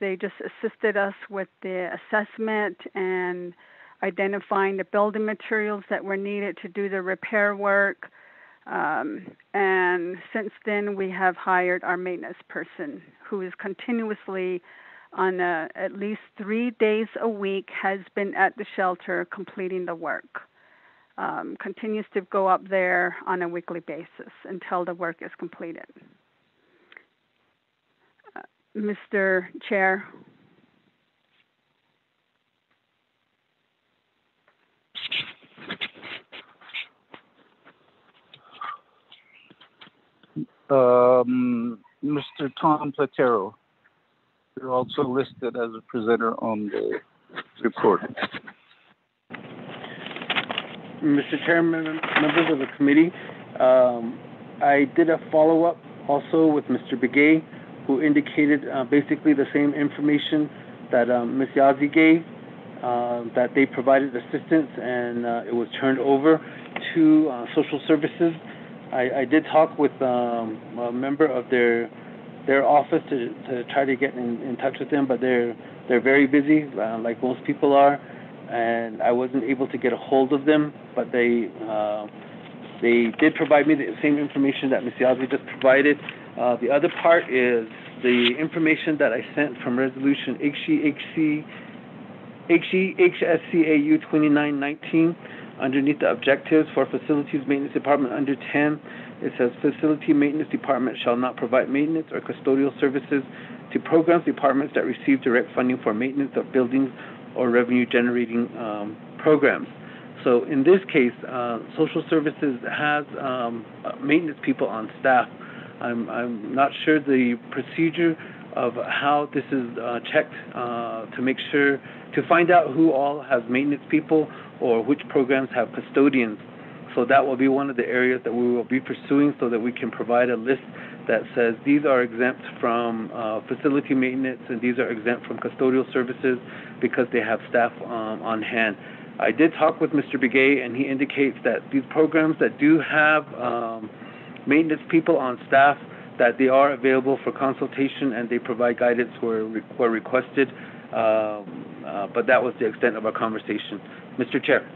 They just assisted us with the assessment and identifying the building materials that were needed to do the repair work. And since then, we have hired our maintenance person who is continuously on at least 3 days a week has been at the shelter completing the work. Continues to go up there on a weekly basis until the work is completed. Mr. Chair. Mr. Tom Platero, you're also listed as a presenter on the report. Mr. Chairman, members of the committee, I did a follow-up also with Mr. Begay, who indicated basically the same information that Ms. Yazzie gave, that they provided assistance and it was turned over to social services. I did talk with a member of their office to try to get in touch with them, but they're very busy, like most people are, and I wasn't able to get a hold of them. But they did provide me the same information that Ms. Yazzie just provided. The other part is the information that I sent from Resolution HSCAU 2919. Underneath the objectives for Facilities Maintenance Department under 10, it says Facility Maintenance Department shall not provide maintenance or custodial services to programs departments that receive direct funding for maintenance of buildings or revenue generating programs. So in this case, social services has maintenance people on staff. I'm not sure the procedure of how this is checked to make sure, to find out who all has maintenance people or which programs have custodians. So that will be one of the areas that we will be pursuing so that we can provide a list that says these are exempt from facility maintenance and these are exempt from custodial services because they have staff on hand. I did talk with Mr. Begay, and he indicates that these programs that do have maintenance people on staff, that they are available for consultation and they provide guidance where requested. But that was the extent of our conversation. Mr. Chair.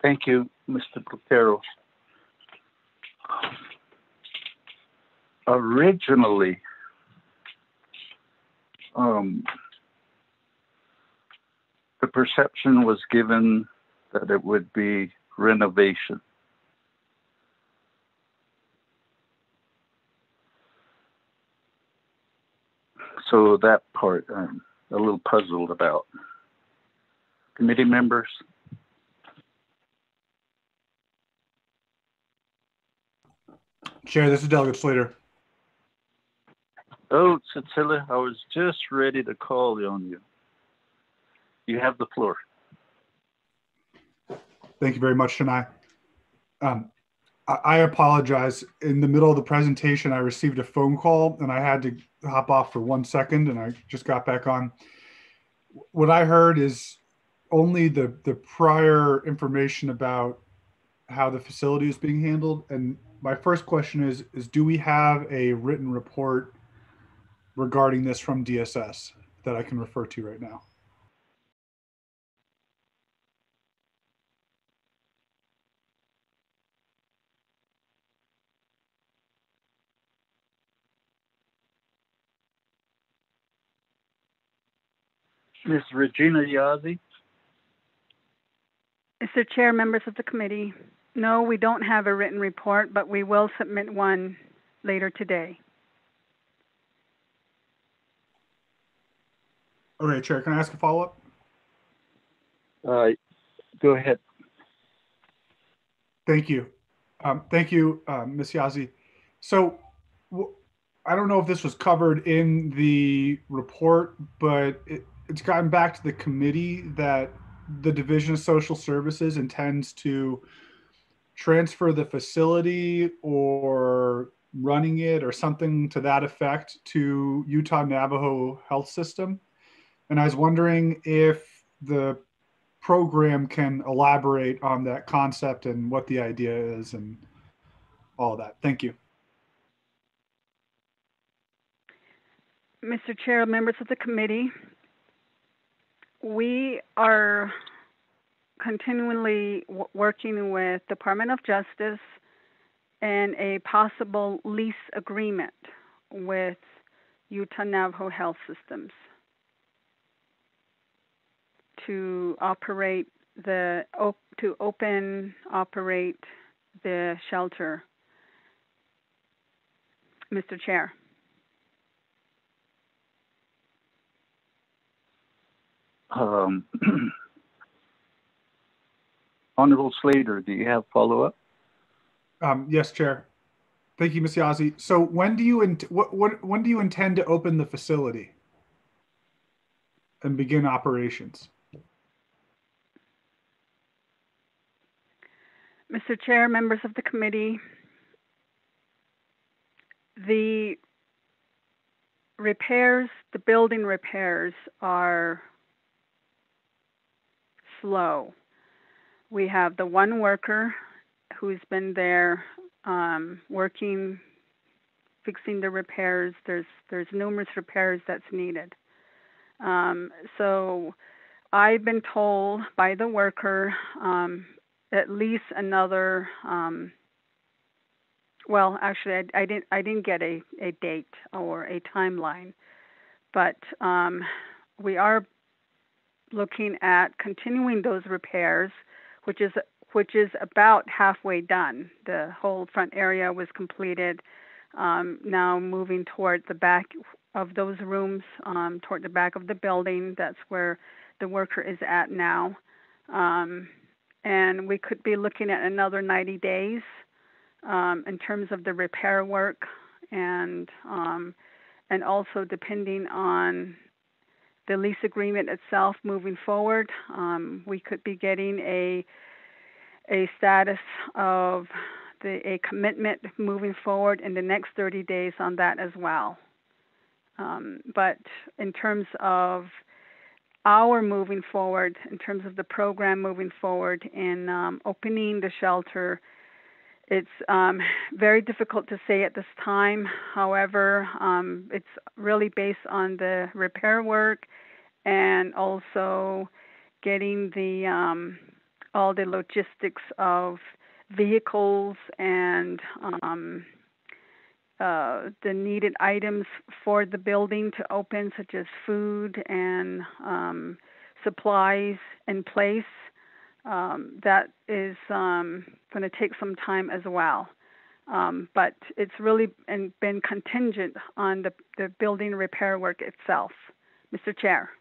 Thank you, Mr. Botero. Originally, the perception was given that it would be renovation. So that part I'm a little puzzled about. Committee members? Chair, this is Delegate Slater. Oh, Cecilia, I was just ready to call on you. You have the floor. Thank you very much, Shania. I apologize. In the middle of the presentation, I received a phone call and I had to hop off for 1 second and I just got back on. What I heard is only the prior information about how the facility is being handled. And my first question is do we have a written report regarding this from DSS that I can refer to right now? Ms. Regina Yazzie? Mr. Chair, members of the committee, no, we don't have a written report, but we will submit one later today. Okay, Chair, can I ask a follow-up? Go ahead. Thank you. Thank you, Ms. Yazzie. So I don't know if this was covered in the report, but it's gotten back to the committee that the Division of Social Services intends to transfer the facility or running it or something to that effect to Utah Navajo Health System. And I was wondering if the program can elaborate on that concept and what the idea is and all of that. Thank you. Mr. Chair, members of the committee, we are continually working with Department of Justice and a possible lease agreement with Utah Navajo Health Systems to operate operate the shelter. Mr. Chair. Honorable Slater, do you have follow-up? Yes, Chair. Thank you, Ms. Yazzie. So when do you when do you intend to open the facility and begin operations? Mr. Chair, members of the committee, the repairs, the building repairs are slow. We have the one worker who's been there working, fixing the repairs. There's numerous repairs that's needed. So I've been told by the worker at least another. Well, actually, I didn't get a date or a timeline, but we are looking at continuing those repairs, which is about halfway done. The whole front area was completed. Now moving toward the back of those rooms, toward the back of the building. That's where the worker is at now. And we could be looking at another 90 days in terms of the repair work, and also depending on the lease agreement itself moving forward, we could be getting a status of a commitment moving forward in the next 30 days on that as well. But in terms of our moving forward, in terms of the program moving forward in opening the shelter, it's very difficult to say at this time. However, it's really based on the repair work and also getting the all the logistics of vehicles and the needed items for the building to open, such as food and supplies in place. That is going to take some time as well. But it's really been contingent on the building repair work itself. Mr. Chair.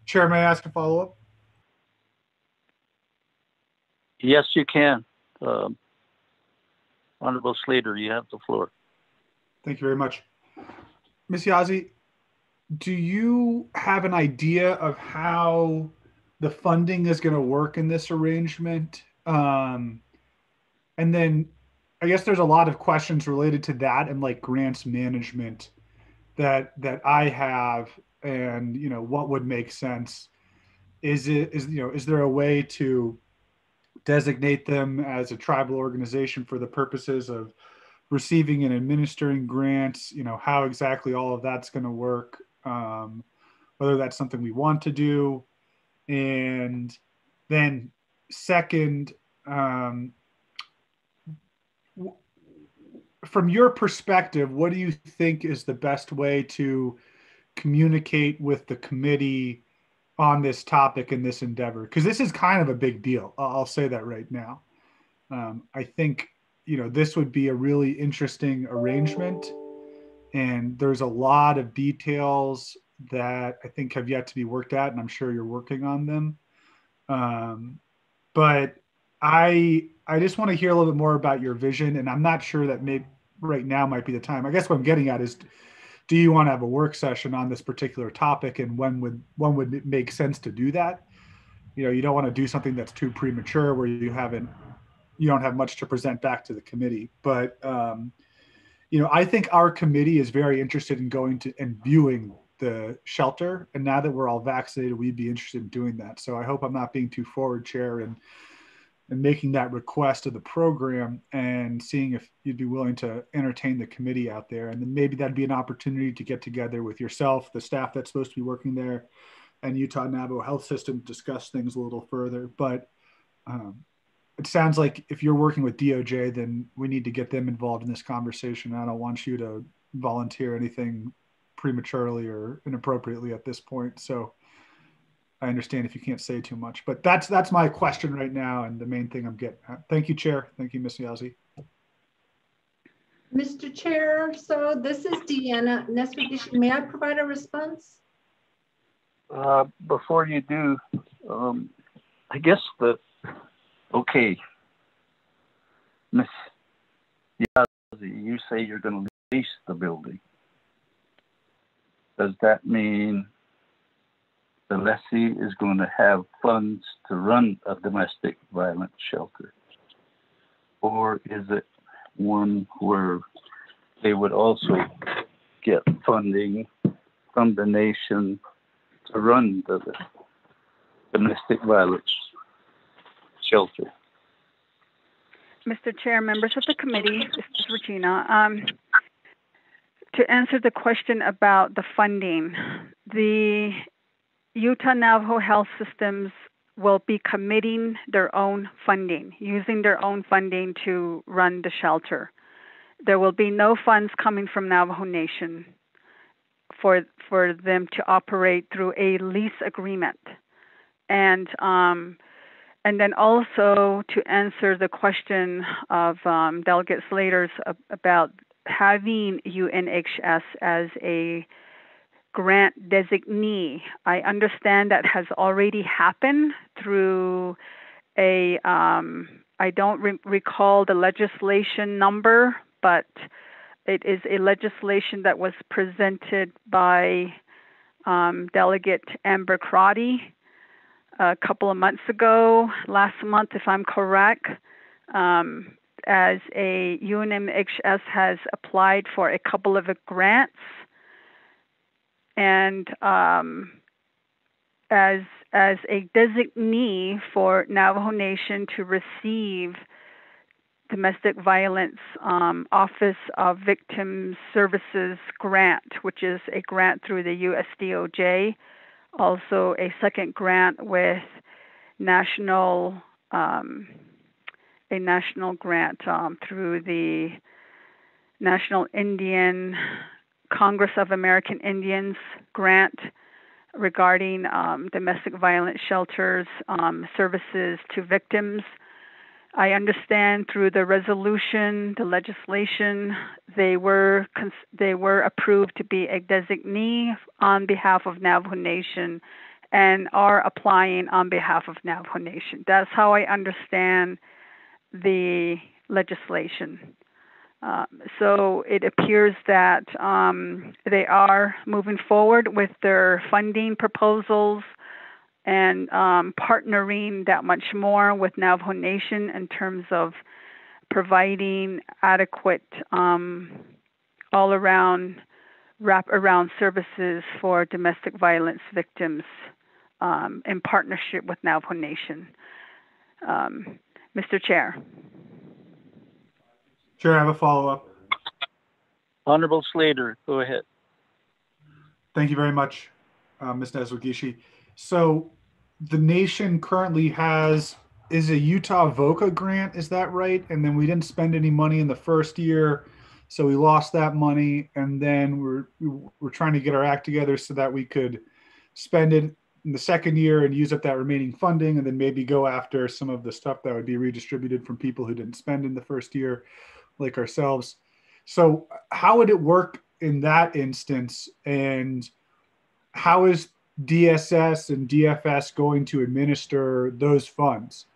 Chair, may I ask a follow-up? Yes, you can. Honorable Slater, you have the floor. Thank you very much. Ms. Yazzie, do you have an idea of how the funding is going to work in this arrangement? And then I guess there's a lot of questions related to that and like grants management that I have, and what would make sense. Is there a way to designate them as a tribal organization for the purposes of receiving and administering grants? How exactly all of that's going to work, whether that's something we want to do. And then second, from your perspective, what do you think is the best way to communicate with the committee on this topic and this endeavor? Because this is kind of a big deal. I'll say that right now. I think, this would be a really interesting arrangement, and there's a lot of details that I think have yet to be worked out, and I'm sure you're working on them. But I just want to hear a little bit more about your vision, and I'm not sure that maybe right now might be the time. I guess what I'm getting at is, do you want to have a work session on this particular topic, and when would it make sense to do that? You don't want to do something that's too premature where you don't have much to present back to the committee. But I think our committee is very interested in going to and viewing the shelter, and now that we're all vaccinated, we'd be interested in doing that. So I hope I'm not being too forward, Chair, and making that request of the program and seeing if you'd be willing to entertain the committee out there. And then maybe that'd be an opportunity to get together with yourself, the staff that's supposed to be working there, and Utah Navajo Health System to discuss things a little further. But it sounds like if you're working with DOJ, then we need to get them involved in this conversation. I don't want you to volunteer anything prematurely or inappropriately at this point. So I understand if you can't say too much, but that's my question right now and the main thing I'm getting at. Thank you, Chair. Thank you, Ms. Yazzie. Mr. Chair, so this is Deanna Nesbitt. May I provide a response? Before you do, I guess okay, Ms. Yazzie, you say you're going to lease the building. Does that mean the lessee is going to have funds to run a domestic violence shelter? Or is it one where they would also get funding from the nation to run the domestic violence shelter? Mr. Chair, members of the committee, this is Regina. To answer the question about the funding, the Utah Navajo Health Systems will be committing their own funding, using their own funding to run the shelter. There will be no funds coming from Navajo Nation for them to operate through a lease agreement. And then also to answer the question of Delegate Slater's about having UNHS as a grant designee. I understand that has already happened through a, I don't recall the legislation number, but it is a legislation that was presented by Delegate Amber Crotty a couple of months ago, last month, if I'm correct, as a UNMHS has applied for a couple of grants, and as a designee for Navajo Nation to receive Domestic Violence Office of Victims Services grant, which is a grant through the USDOJ, also a second grant with national a national grant through the National Indian Congress of American Indians grant regarding domestic violence shelters services to victims. I understand through the resolution, the legislation, they were approved to be a designee on behalf of Navajo Nation and are applying on behalf of Navajo Nation. That's how I understand the legislation. So it appears that they are moving forward with their funding proposals and partnering that much more with Navajo Nation in terms of providing adequate all-around, wrap-around services for domestic violence victims in partnership with Navajo Nation. Mr. Chair. Chair, I have a follow-up. Honorable Slater, go ahead. Thank you very much, Ms. Nezugishi. So the nation currently is a Utah VOCA grant, is that right? And then we didn't spend any money in the first year, so we lost that money, and then we're trying to get our act together so that we could spend it in the second year and use up that remaining funding, and then maybe go after some of the stuff that would be redistributed from people who didn't spend in the first year, like ourselves. So how would it work in that instance, and how is DSS and DFS going to administer those funds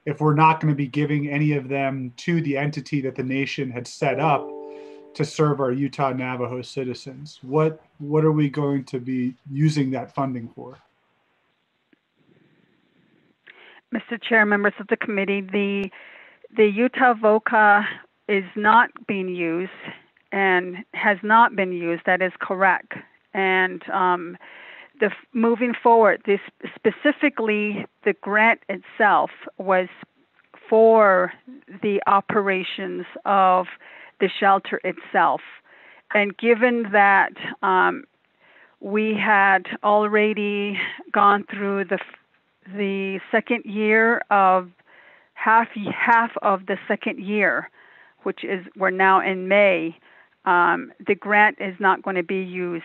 if we're not going to be giving any of them to the entity that the nation had set up to serve our Utah Navajo citizens? What are we going to be using that funding for? Mr. Chair, members of the committee, the Utah VOCA is not being used and has not been used. That is correct. And moving forward, specifically the grant itself was for the operations of the shelter itself. And given that we had already gone through the second year of half of the second year, which is we're now in May, the grant is not going to be used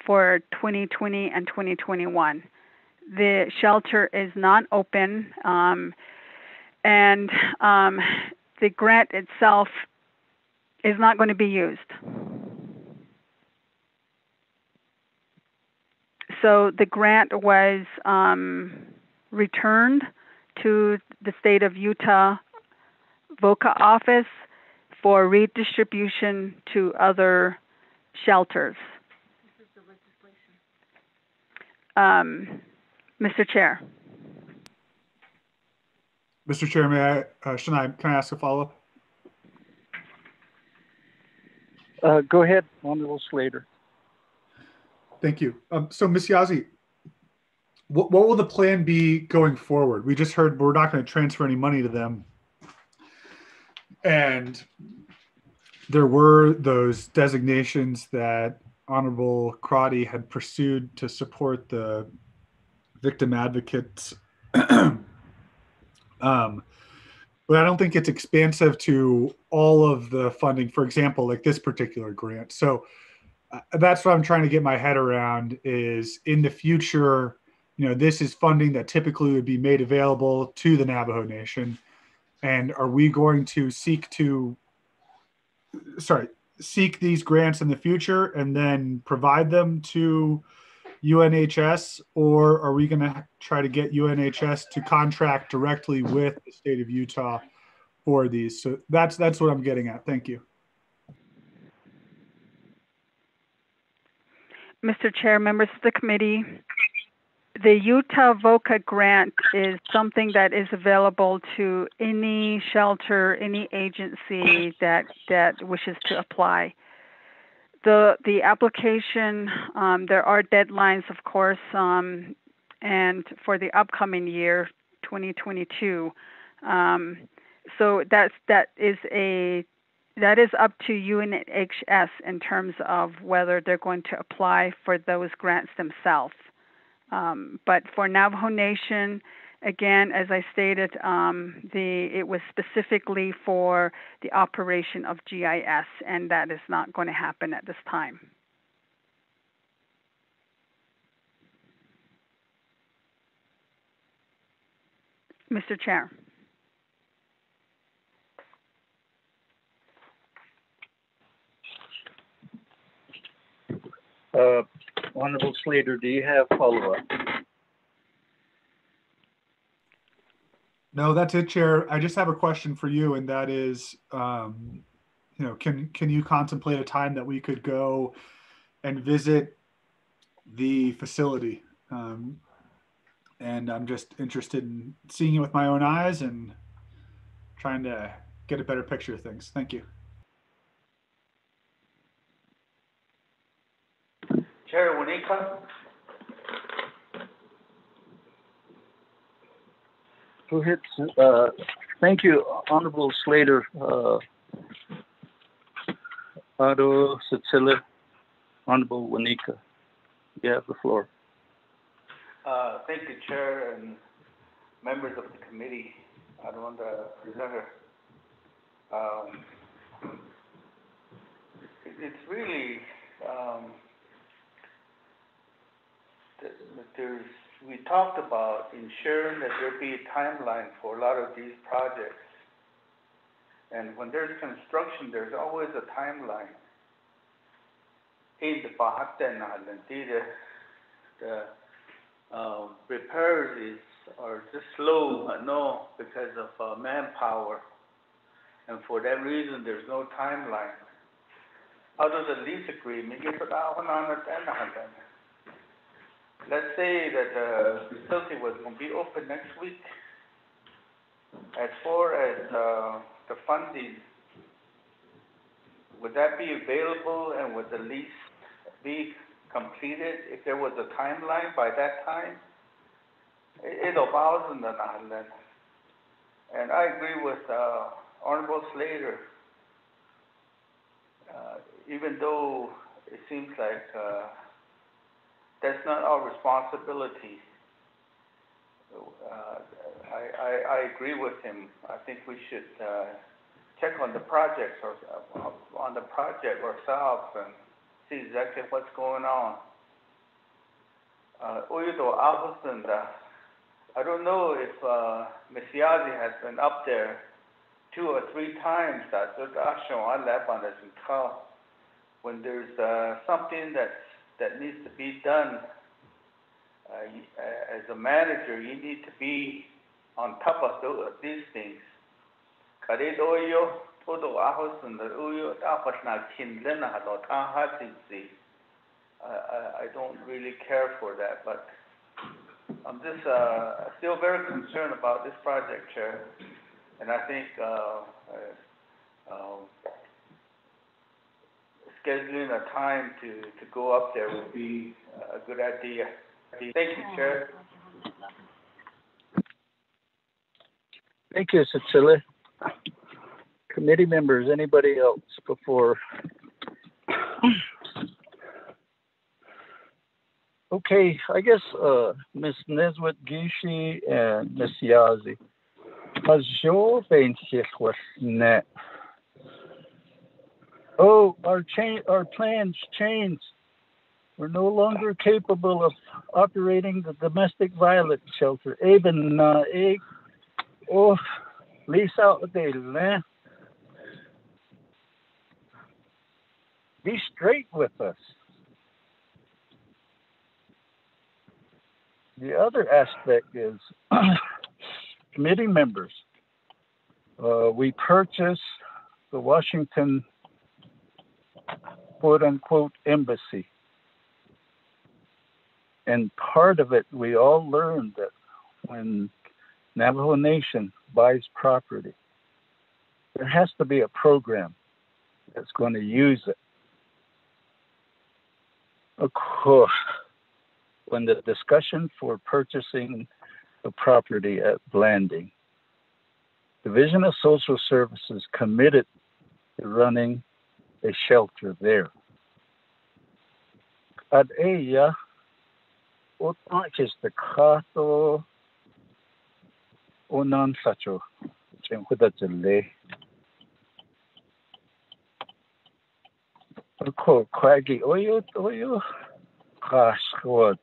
for 2020 and 2021. The shelter is not open, and the grant itself is not going to be used. So the grant was returned to the state of Utah VOCA office for redistribution to other shelters. Mr. Chair. Mr. Chair, may I, can I ask a follow-up? Go ahead, Honorable Slater. Thank you. So Ms. Yazzie, what will the plan be going forward? We just heard we're not going to transfer any money to them. And there were those designations that Honorable Crotty had pursued to support the victim advocates. But I don't think it's expansive to all of the funding, for example, like this particular grant. So that's what I'm trying to get my head around is in the future, this is funding that typically would be made available to the Navajo Nation. And are we going to seek these grants in the future and then provide them to UNHS, or are we going to try to get UNHS to contract directly with the state of Utah for these? So that's what I'm getting at. Thank you. Mr. Chair, members of the committee, the Utah VOCA grant is something that is available to any shelter, any agency that wishes to apply. The application, there are deadlines, of course, and for the upcoming year, 2022. So that is up to UNHS in terms of whether they're going to apply for those grants themselves. But for Navajo Nation, again, as I stated, it was specifically for the operation of GIS, and that is not going to happen at this time. Mr. Chair. Honorable Slater, do you have follow-up? No, that's it, Chair. I just have a question for you, and that is, can you contemplate a time that we could go and visit the facility? And I'm just interested in seeing it with my own eyes and trying to get a better picture of things. Thank you. Chair Wanika. Go ahead. Thank you, Honorable Slater. Otto Cecilia, Honorable Wanika, you have the floor. Thank you, Chair and members of the committee. I don't want to presenter. It's really we talked about ensuring that there be a timeline for a lot of these projects. And when there's construction, there's always a timeline. In the repairs are just slow, I know, because of manpower. And for that reason, there's no timeline. Out of the lease agreement, let's say that the facility was going to be open next week. As far as the funding, would that be available and would the lease be completed if there was a timeline by that time? It'll thousand and I agree with Honorable Slater. Even though it seems like that's not our responsibility. I agree with him. I think we should check on the project ourselves and see exactly what's going on. I don't know if Ms. Yazi has been up there 2 or 3 times. When there's something that needs to be done, as a manager, you need to be on top of these things. I don't really care for that, but I'm just still very concerned about this project, Chair, and I think scheduling a time to go up there would be a good idea. Thank you, Chair. Thank you, Cecilia. Committee members, anybody else before? Okay, I guess Ms. Neswit Gishi and Ms. Yazi. Oh, our plans changed. We're no longer capable of operating the domestic violence shelter. Be straight with us. The other aspect is committee members. We purchased the Washington quote unquote embassy. And part of it, we all learned that when Navajo Nation buys property, there has to be a program that's going to use it. Of course, when the discussion for purchasing the property at Blanding, Division of Social Services committed to running a shelter there. At ella, the kato onan sacho, chenhudatele. Ko kwagi oyo kashwat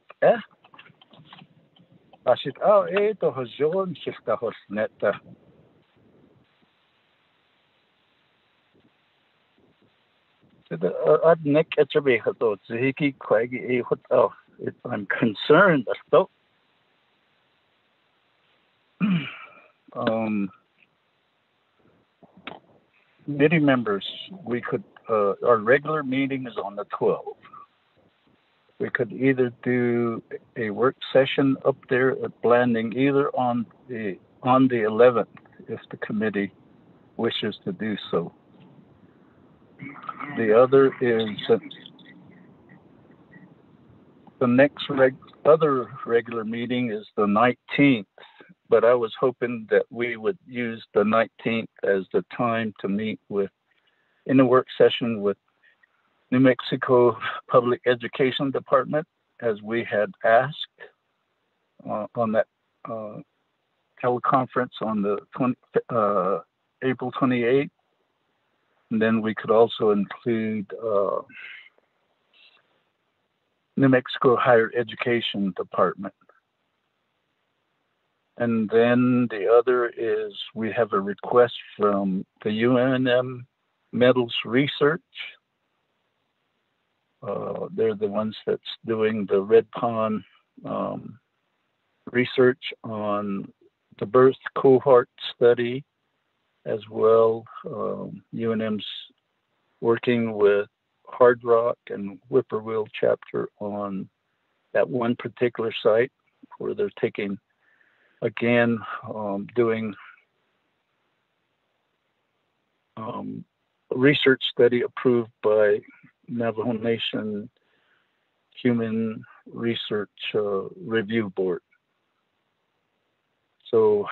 Ashit to hajon shifta hosneta. I'm concerned though. Committee members, we could our regular meeting is on the 12th. We could either do a work session up there at Blanding, either on the 11th, if the committee wishes to do so. The other is the next other regular meeting is the 19th, but I was hoping that we would use the 19th as the time to meet in a work session with New Mexico Public Education Department, as we had asked on that teleconference on the April 28th. And then we could also include New Mexico Higher Education Department. And then the other is we have a request from the UNM Metals Research. They're the ones that's doing the Red Pond research on the birth cohort study, as well. UNM's working with Hard Rock and Whippoorwill chapter on that one particular site where they're taking, again, doing a research study approved by Navajo Nation Human Research Review Board. So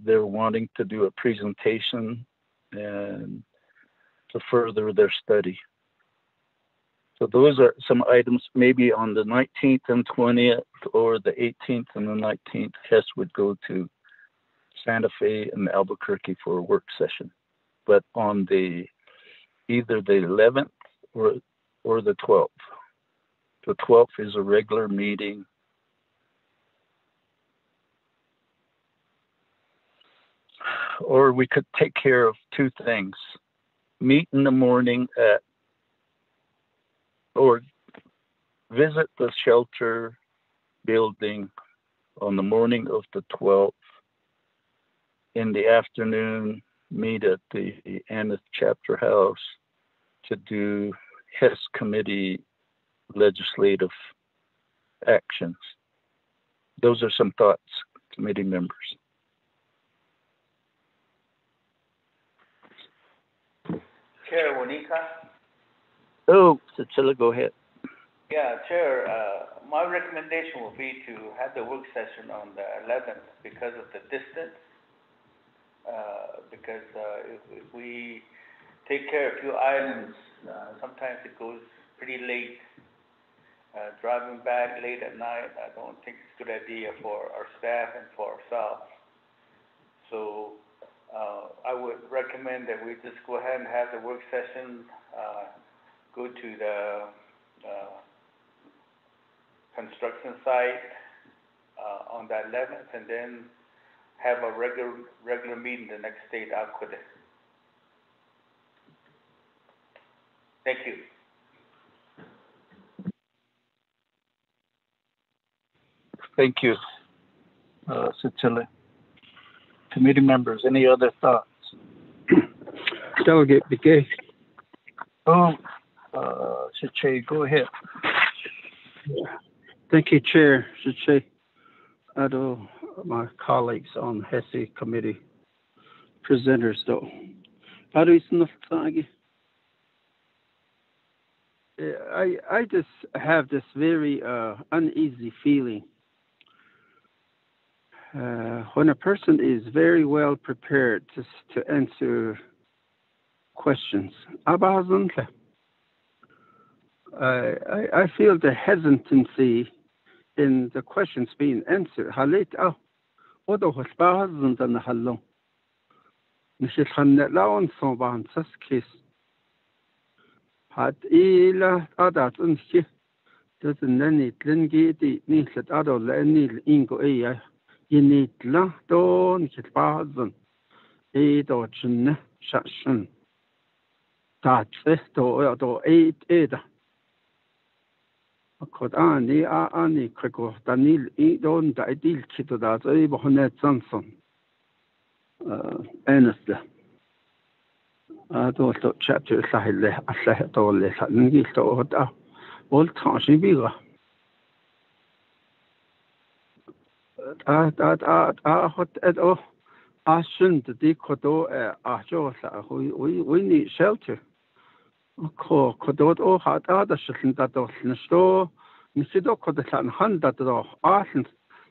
they're wanting to do a presentation and to further their study. So those are some items maybe on the 19th and 20th, or the 18th and the 19th. Hess would go to Santa Fe and Albuquerque for a work session. But on either the 11th or the 12th. The 12th is a regular meeting. Or we could take care of two things. Meet in the morning or visit the shelter building on the morning of the 12th. In the afternoon, meet at the Aneth Chapter House to do Hess Committee legislative actions. Those are some thoughts, committee members. Chair Wanika? Oh, Cecilia, go ahead. Yeah, Chair, my recommendation will be to have the work session on the 11th because of the distance. Because if we take care of a few items, sometimes it goes pretty late. Driving back late at night, I don't think it's a good idea for our staff and for ourselves. So I would recommend that we just go ahead and have the work session, go to the construction site on the 11th, and then have a regular meeting the next day at Alcude. Thank you. Thank you, Cecilia. Committee members, any other thoughts? Delegate Begay. Oh, Chiche, go ahead. Thank you, Chair. Should say, my colleagues on HESI committee presenters, though. I just have this very uneasy feeling when a person is very well prepared to answer questions. I feel the hesitancy in the questions being answered. Had ila adat unski doesn't nani tlingi di nislet ado leni ingo eya yinitla don kitbazan do chinne shashin tatse do eda akod ani krego danil don da idil kito da e bohnet sanson honestly do to chapter sahile asah to le sangi to da all tranche biga hot at all shouldn't the kodo we need shelter kodot o hat da shouldn't that do nsto nisido kodan handa do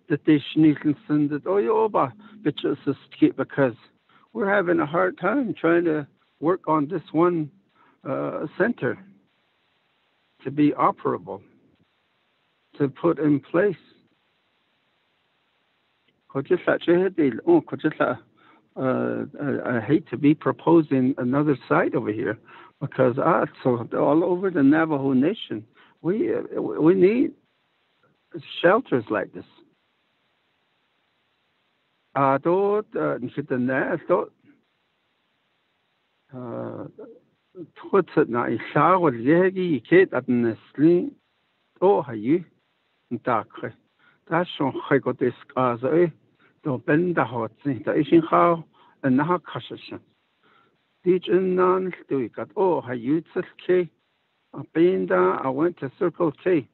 the dishniln send oba because we're having a hard time trying to work on this one center to be operable, to put in place. I hate to be proposing another site over here because so all over the Navajo Nation, we need shelters like this. Tut na isawal yegi ket at nesli hayu ntakre ta shon khagotes qaza do benda hot da ishin khaw na khashashan dijnan tuikat hayu tske benda I went to Circle K.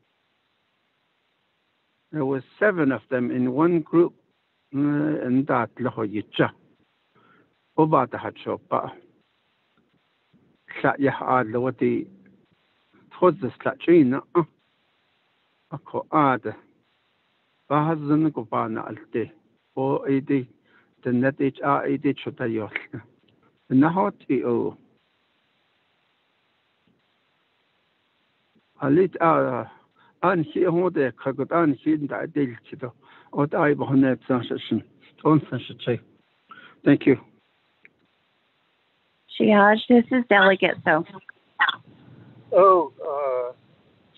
There was 7 of them in one group and that lahoyicha oba ta hachopa يا لوتي تخذ سلاتشينا أكو بعضن كوبانا ألتي أو إيدي تنتج إيدي شو تيوسنا نهوتي أو أليت أنشي هو ده كقط أنشي ده ديل كده أو ده يبغون يبصنشن تونسنشي. Thank you. Shiaj, this is Delegate So.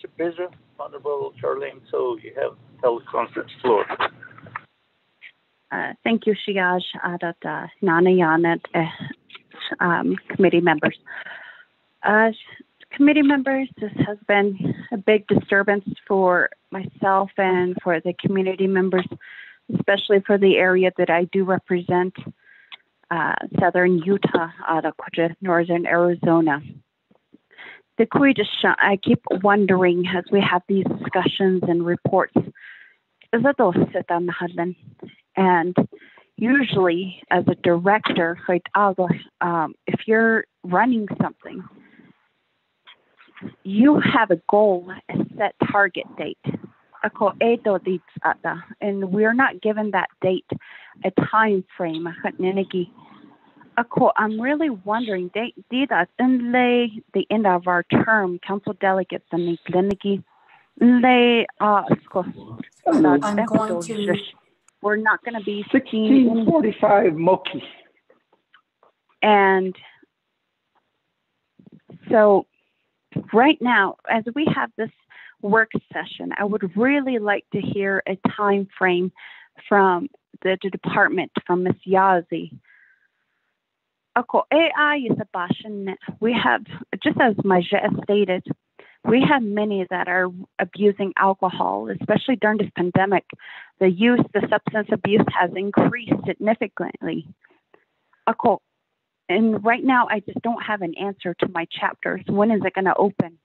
Supervisor, Honorable Charlene, so you have teleconference floor. Thank you, Shiaj, Nana Yanet, committee members. Committee members, this has been a big disturbance for myself and for the community members, especially for the area that I do represent. Southern Utah, northern Arizona. I keep wondering as we have these discussions and reports, and usually as a director, if you're running something, you have a goal, a set target date. And we're not given that date, a time frame. I'm really wondering, the end of our term, council delegates and we're not going to be 1645 Moki. And so right now, as we have this work session, I would really like to hear a time frame from the department, from Ms. Yazzie. We have, just as Maja stated, we have many that are abusing alcohol, especially during this pandemic. The substance abuse has increased significantly. And right now, I just don't have an answer to my chapters. When is it going to open?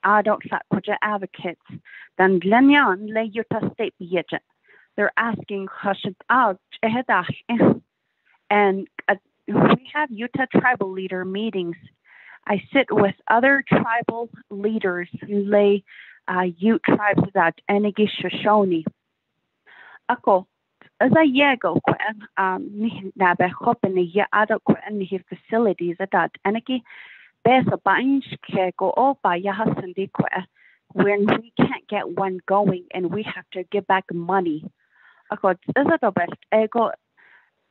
adult Sakuja advocates than Glenyan Le Utah State Beijing. They're asking and we have Utah tribal leader meetings. I sit with other tribal leaders, lay Ute tribes that Enigi Shoshone. Ako, as I yego nabe hoping ya adult facilities that Enigi Besa Banj go all by Yahasandi when we can't get one going and we have to give back money. Ako, is it the best ego?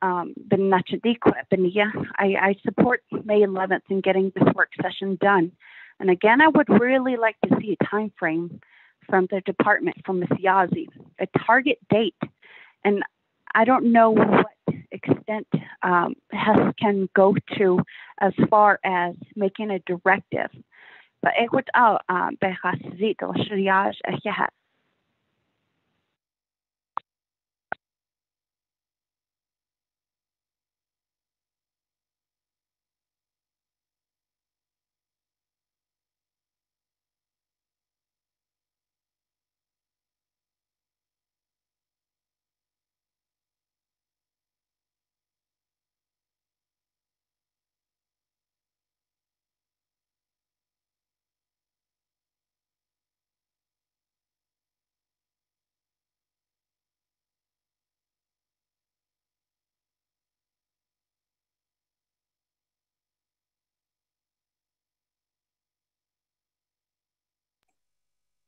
I support May 11th in getting this work session done. And again, I would really like to see a time frame from the department, from Ms. Yazzie, a target date. And I don't know what extent HES can go to as far as making a directive. But it would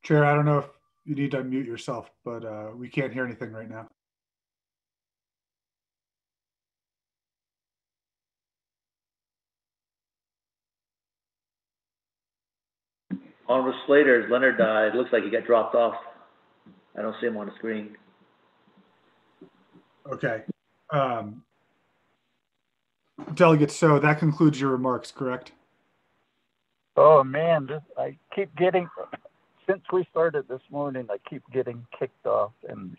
Chair, I don't know if you need to unmute yourself, but we can't hear anything right now. Honorable Slater, Leonard, it looks like he got dropped off. I don't see him on the screen. Okay. Delegate, so that concludes your remarks, correct? Oh man, I keep getting, since we started this morning, I keep getting kicked off, and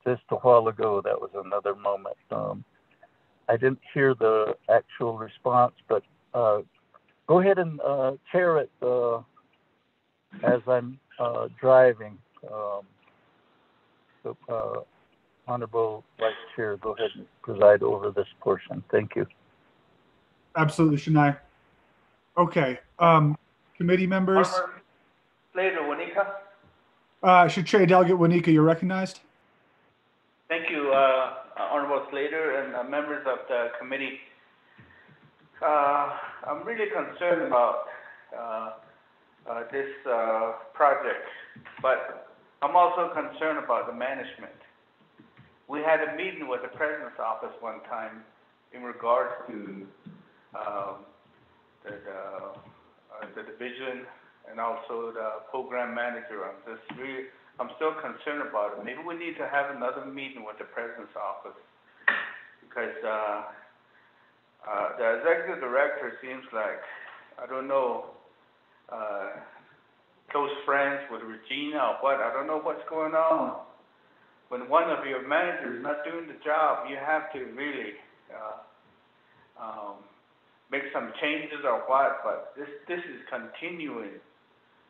just a while ago, that was another moment. I didn't hear the actual response, but go ahead and chair it as I'm driving. Honorable Vice Chair, go ahead and preside over this portion. Thank you. Absolutely, Shania. Okay. Committee members. Slater, Wanika. Chair Delegate Wanika, you're recognized. Thank you, Honorable Slater and members of the committee. I'm really concerned about this project, but I'm also concerned about the management. We had a meeting with the President's office one time in regards to the division and also the program manager. I'm still concerned about it. Maybe we need to have another meeting with the President's office, because the executive director seems like, I don't know, close friends with Regina or what. I don't know what's going on. When one of your managers is not doing the job, you have to really make some changes or what, but this is continuing.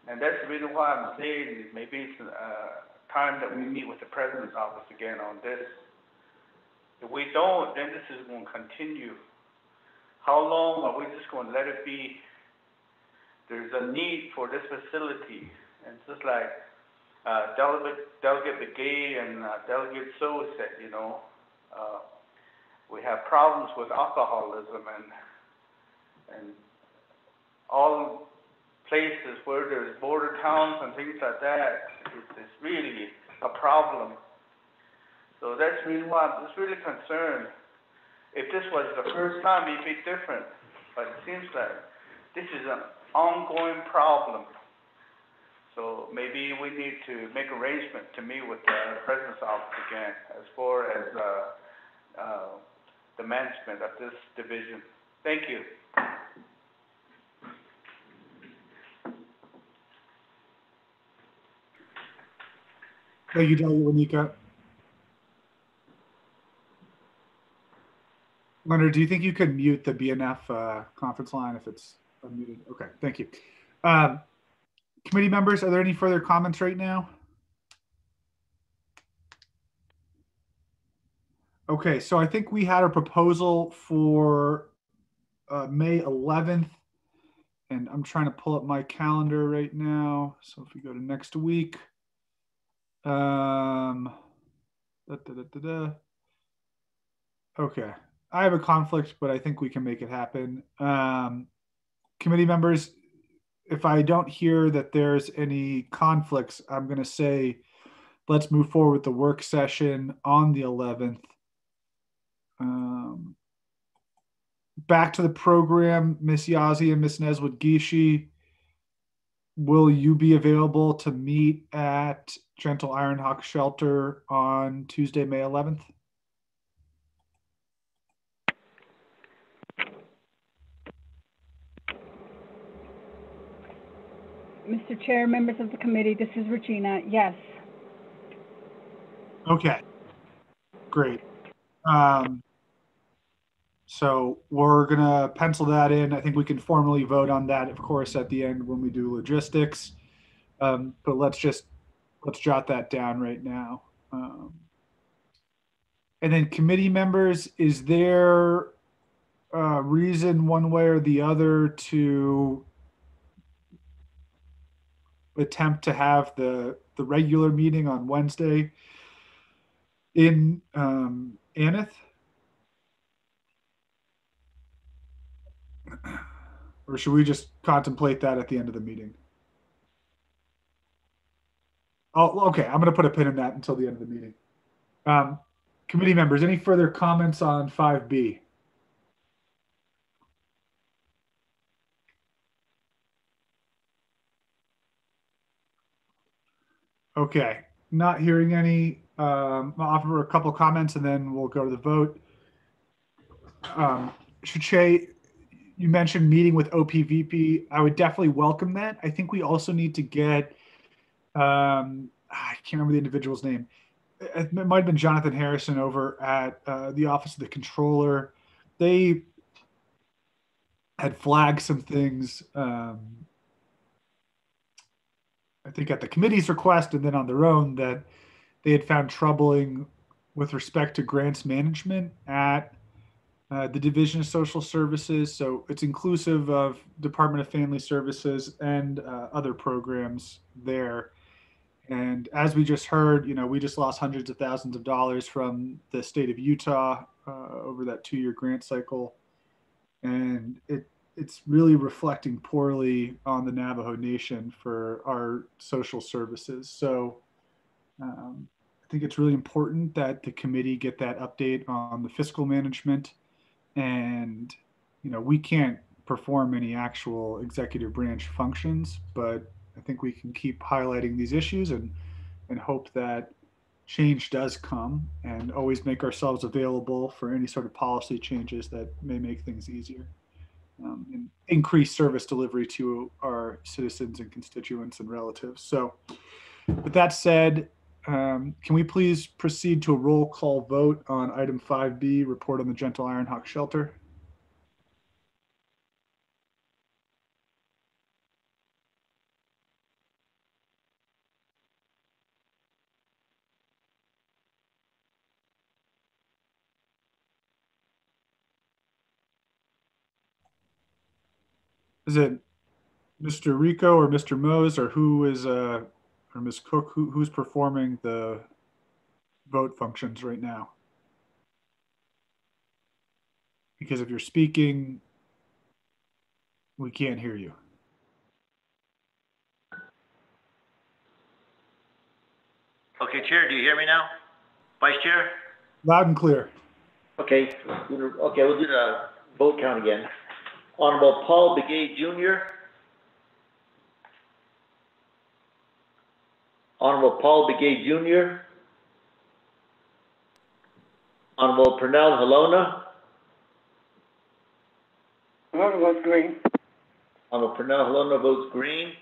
And that's the reason why I'm saying maybe it's time that we meet with the President's office again on this. If we don't, then this is going to continue. How long are we just going to let it be? There's a need for this facility. And just like Delegate Begay and Delegate So said, you know, we have problems with alcoholism and all places where there's border towns and things like that. It's really a problem. So that's the reason why I'm just really concerned. If this was the first time, it'd be different. But it seems like this is an ongoing problem. So maybe we need to make arrangement to meet with the President's office again as far as the management of this division. Thank you. Thank you, Delegate Wanika. Leonard, do you think you could mute the BNF conference line if it's unmuted? Okay, thank you. Committee members, are there any further comments right now? Okay, so I think we had a proposal for May 11th, and I'm trying to pull up my calendar right now. So if we go to next week, okay, I have a conflict, but I think we can make it happen. Committee members, if I don't hear that there's any conflicts, I'm going to say let's move forward with the work session on the 11th. Back to the program, Ms. Yazzie and Ms. Neswood-Gishi, will you be available to meet at Gentle Iron Hawk Shelter on Tuesday, May 11th? Mr. Chair, members of the committee, this is Regina. Yes. Okay, great. So we're gonna pencil that in. I think we can formally vote on that, of course, at the end when we do logistics. But let's jot that down right now. And then committee members, is there a reason one way or the other to attempt to have the regular meeting on Wednesday in Aneth? Or should we just contemplate that at the end of the meeting? Oh, okay. I'm going to put a pin in that until the end of the meeting. Committee members, any further comments on 5B? Okay, not hearing any. I'll offer a couple comments and then we'll go to the vote. Shay, you mentioned meeting with OPVP. I would definitely welcome that. I think we also need to get, I can't remember the individual's name. It might have been Jonathan Harrison over at the Office of the Controller. They had flagged some things, I think at the committee's request and then on their own, that they had found troubling with respect to grants management at the Division of Social Services. So it's inclusive of Department of Family Services and other programs there. And as we just heard, we just lost hundreds of thousands of dollars from the state of Utah over that 2-year grant cycle. And it's really reflecting poorly on the Navajo Nation for our social services. So I think it's really important that the committee get that update on the fiscal management. And, we can't perform any actual executive branch functions, but I think we can keep highlighting these issues and hope that change does come, and always make ourselves available for any sort of policy changes that may make things easier. And increase service delivery to our citizens and constituents and relatives. So with that said, can we please proceed to a roll call vote on item 5B, report on the Gentle Iron Hawk Shelter? Is it Mr. Rico or Mr. Mose, or who is, or Ms. Cook, who's performing the vote functions right now? Because if you're speaking, we can't hear you. Okay, Chair, do you hear me now? Vice Chair? Loud and clear. Okay, we'll do the vote count again. Honorable Paul Begay Jr. Honorable Paul Begay Jr. Honorable Pernell Halona. Vote green. Honorable Pernell Halona votes green.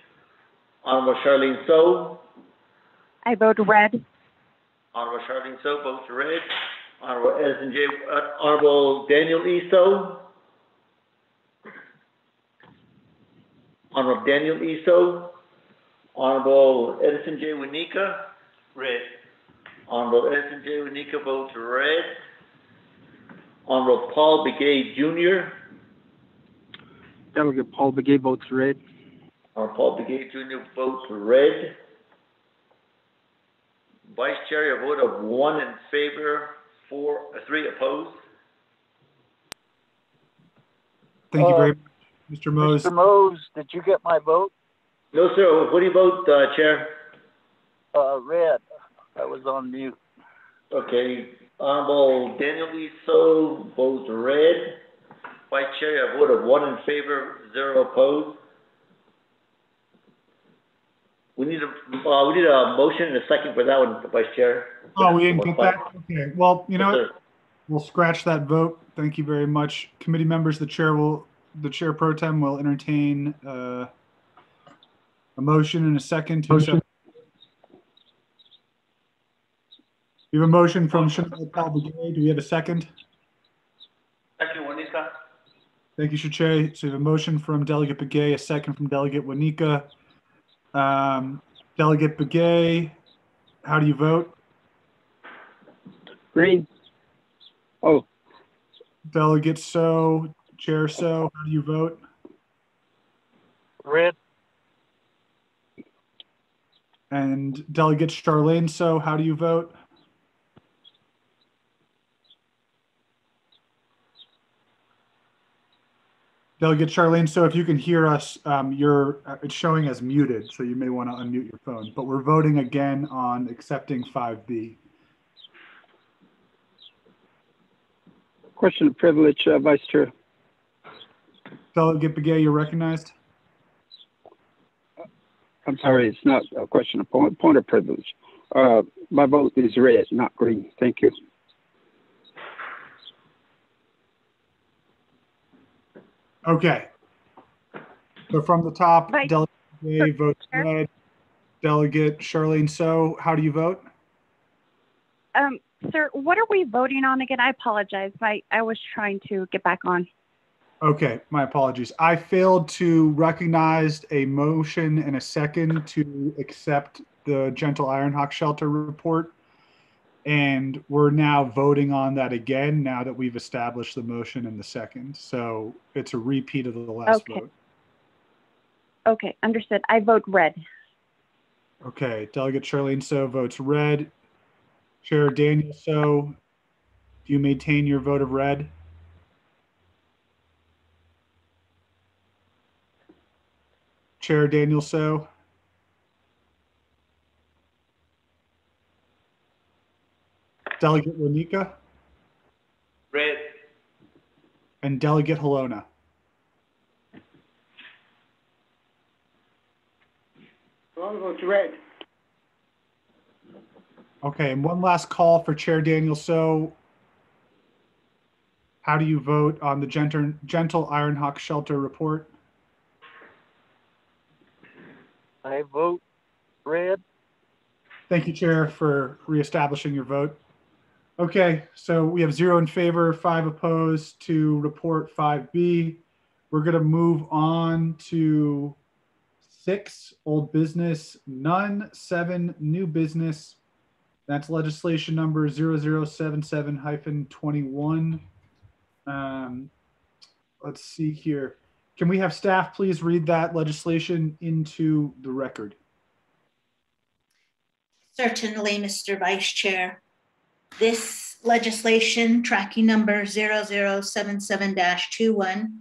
Honorable Charlene So. I vote red. Honorable Charlene So votes red. Honorable Daniel E. So. Honorable Daniel E. So. Honorable Edison J. Winika. Red. Honorable Edison J. Winika votes red. Honorable Paul Begay Jr. Delegate Paul Begay votes red. Honorable Paul Begay Jr. votes red. Vice Chair, a vote of 1 in favor, 3 opposed. Thank you very much, Mr. Mose. Mr. Mose, did you get my vote? No, sir. What do you vote, Chair? Red. I was on mute. Okay. Honorable Daniel Lee So votes red. Vice Chair, a vote of 1 in favor, 0 opposed. We need a motion and a second for that one, Vice Chair. Oh, we didn't get that? Okay. Well, you know what? We'll scratch that vote. Thank you very much. Committee members, the chair pro tem will entertain a motion and a second to accept. We have a motion from Chanel Paul Begay. Do we have a second? Thank you, Juanita. Thank you, Shache. So we have a motion from Delegate Begay, a second from Delegate Winika. Delegate Begay, how do you vote? Green. Oh. Delegate So, Chair So, how do you vote? Red. And Delegate Charlene So, how do you vote? Delegate Charlene, so if you can hear us, it's showing as muted, so you may want to unmute your phone. But we're voting again on accepting 5B. Question of privilege, Vice Chair. Delegate Begay, you're recognized. I'm sorry, it's not a question of point of privilege. My vote is red, not green. Thank you. Okay. So from the top, Delegate Begay votes red. Delegate Charlene So, how do you vote? Sir, what are we voting on again? I apologize. I was trying to get back on. Okay, my apologies. I failed to recognize a motion and a second to accept the Gentle Ironhawk Shelter report. And we're now voting on that again now that we've established the motion and the second. So it's a repeat of the last vote. Okay, understood. I vote red. Okay, Delegate Charlene So votes red. Chair Daniel So, do you maintain your vote of red? Chair Daniel So. Delegate Winika. Red. And Delegate Halona. All votes red. Okay, and one last call for Chair Daniel So. How do you vote on the Gentle Ironhawk Shelter report? I vote red. Thank you, Chair, for reestablishing your vote. Okay, so we have 0 in favor, 5 opposed to report 5B. We're going to move on to 6, old business, none, 7, new business. That's legislation number 0077-21. Let's see here. Can we have staff please read that legislation into the record? Certainly, Mr. Vice Chair. This legislation, tracking number 0077-21,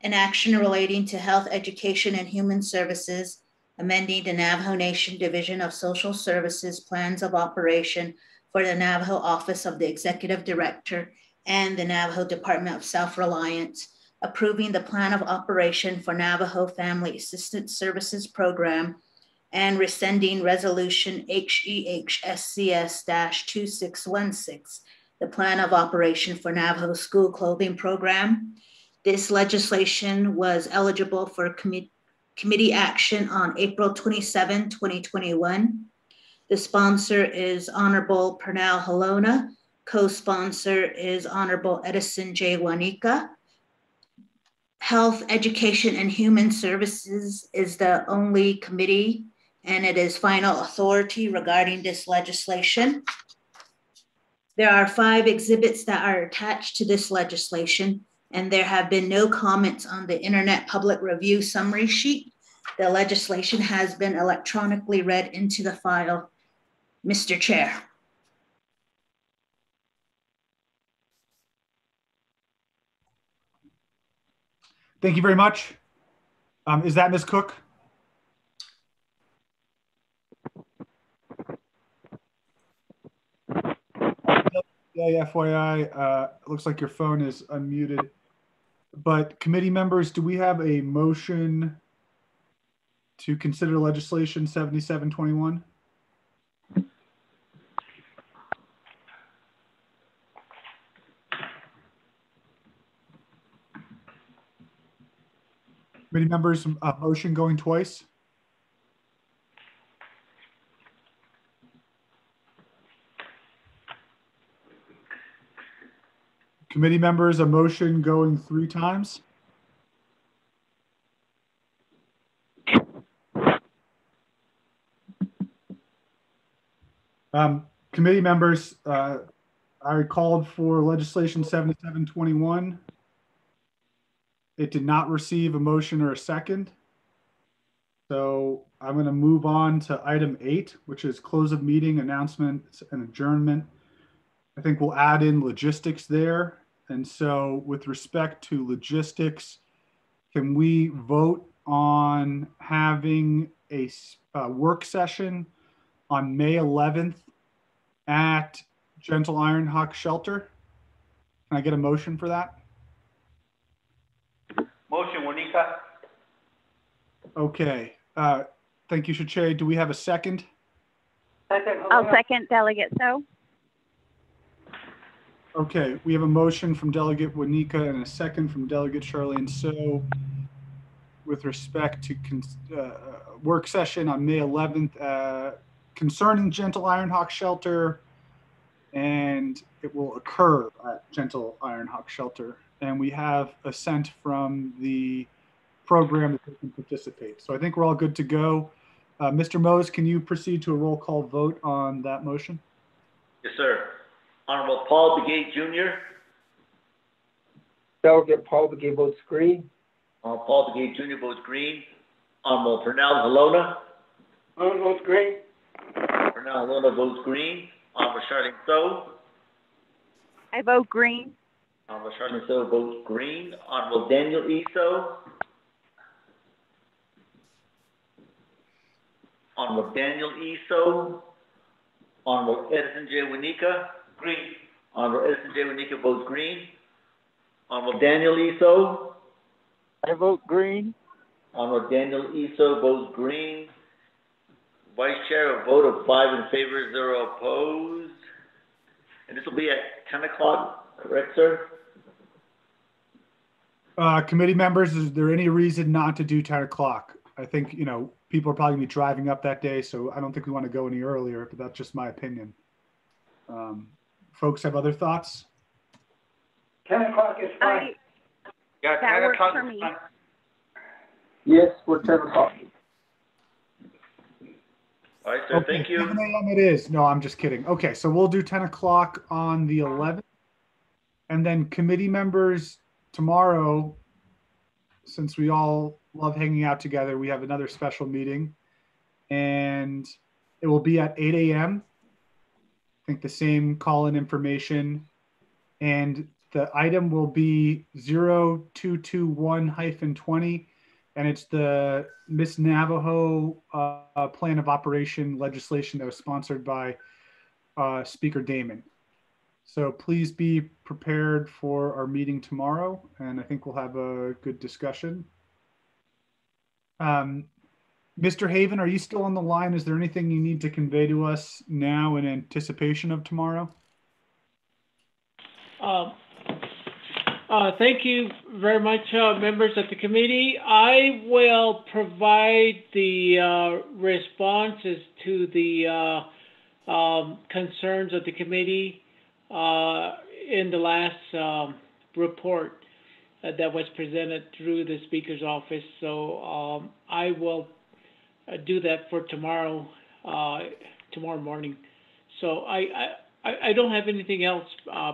an action relating to health, education, and human services, amending the Navajo Nation Division of Social Services Plans of Operation for the Navajo Office of the Executive Director and the Navajo Department of Self-Reliance, approving the Plan of Operation for Navajo Family Assistance Services Program, and rescinding Resolution HEHSCS-2616, the Plan of Operation for Navajo School Clothing Program. This legislation was eligible for committee action on April 27, 2021. The sponsor is Honorable Pernell Halona. Co-sponsor is Honorable Edison J. Winika. Health, Education, and Human Services is the only committee and it is final authority regarding this legislation. There are 5 exhibits that are attached to this legislation, and there have been no comments on the Internet Public Review summary sheet. The legislation has been electronically read into the file. Mr. Chair. Thank you very much. Is that Ms. Cook? Yeah, FYI, it looks like your phone is unmuted. But committee members, do we have a motion to consider legislation 7721? Committee members, a motion going twice? Committee members, a motion going 3 times? Committee members, I called for legislation 7721. It did not receive a motion or a second. So I'm going to move on to item 8, which is close of meeting, announcements, and adjournment. I think we'll add in logistics there. And so with respect to logistics, can we vote on having a work session on May 11th at Gentle Iron Hawk Shelter? Can I get a motion for that? Motion, Wanika. Okay. Thank you, Shache. Do we have a second? I'll second Delegate So. Okay, we have a motion from Delegate Wanika and a second from Delegate Charlene So with respect to work session on May 11th concerning Gentle Iron Hawk Shelter, and it will occur at Gentle Iron Hawk Shelter. And we have assent from the program that they can participate. So I think we're all good to go. Mr. Mose, can you proceed to a roll call vote on that motion? Yes, sir. Honorable Paul Begay Jr. Delegate Paul Begay votes green. Paul Begay Jr. votes green. Honorable Pernell Halona. Votes green. Pernell Halona votes green. Honorable Charlene So. I vote green. Honorable Charlene So votes green. Honorable Daniel E. So. Honorable Daniel E. So. Honorable Edison J. Wanika. Green. Honorable Edison J. Wanika votes green. Honorable Daniel E. So. I vote green. Honorable Daniel E. So votes green. Vice Chair, a vote of 5 in favor, 0 opposed. And this will be at 10 o'clock, correct, sir? Committee members, is there any reason not to do 10 o'clock? I think, you know, people are probably gonna be driving up that day, so I don't think we want to go any earlier, but that's just my opinion. Folks have other thoughts? 10 o'clock is fine. Yeah, that 10 works o'clock for is me. fine. Yes, we're 10 o'clock. All right, sir, Okay, thank you. 7 a.m. it is. No, I'm just kidding. Okay, so we'll do 10 o'clock on the 11th. And then committee members tomorrow, since we all love hanging out together, we have another special meeting. And it will be at 8 a.m. I think the same call-in information. And the item will be 0221-20. And it's the Miss Navajo Plan of Operation legislation that was sponsored by Speaker Damon. So please be prepared for our meeting tomorrow, and I think we'll have a good discussion. Mr. Haven, are you still on the line? Is there anything you need to convey to us now in anticipation of tomorrow? Thank you very much, members of the committee. I will provide the responses to the concerns of the committee in the last report that was presented through the Speaker's office. So I will do that for tomorrow morning. So I don't have anything else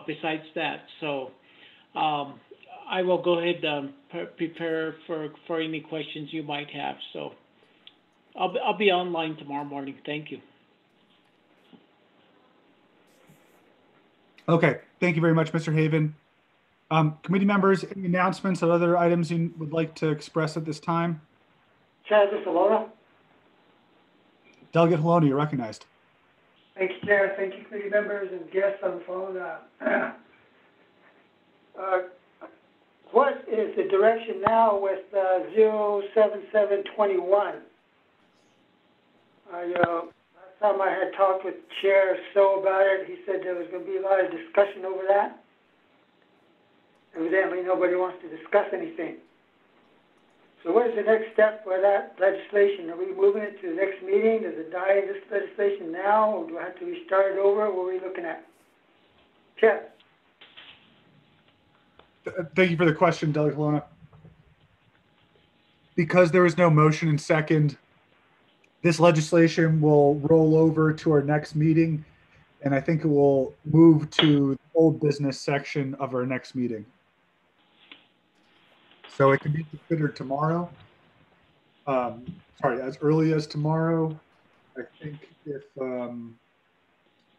besides that. So I will go ahead and prepare for any questions you might have. So I'll be online tomorrow morning. Thank you. Okay, thank you very much, Mr. Haven. Committee members, any announcements or other items you would like to express at this time? Chair, this is Alona. Delegate Haloni, you're recognized. Thank you, Chair. Thank you, committee members and guests on the phone. What is the direction now with 07721? Last time I had talked with Chair So about it, he said there was going to be a lot of discussion over that. Evidently, nobody wants to discuss anything. So what is the next step for that legislation? Are we moving it to the next meeting? Does it die in this legislation now, or do I have to restart it over? What are we looking at? Chair. Thank you for the question, Delegate Halona. Because there was no motion and second, this legislation will roll over to our next meeting, and I think it will move to the old business section of our next meeting. So it can be considered tomorrow. Sorry, as early as tomorrow. I think if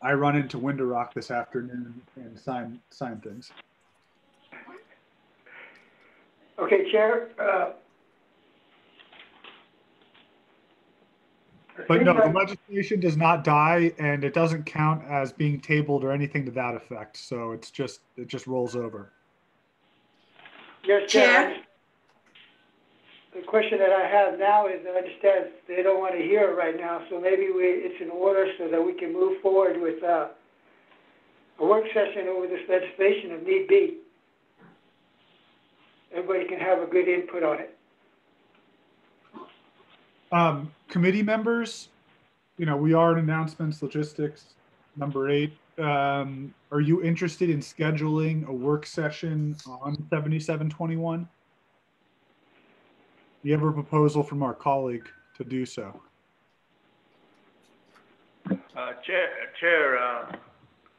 I run into Window Rock this afternoon and sign things. Okay, Chair. But no, the legislation does not die, and it doesn't count as being tabled or anything to that effect. So it just rolls over. Yes, Chair. The question that I have now is, I understand they don't want to hear it right now, so maybe it's in order so that we can move forward with a work session over this legislation if need be. Everybody can have a good input on it. Committee members, we are in announcements, logistics, number 8. Are you interested in scheduling a work session on 7721? You have a proposal from our colleague to do so. Chair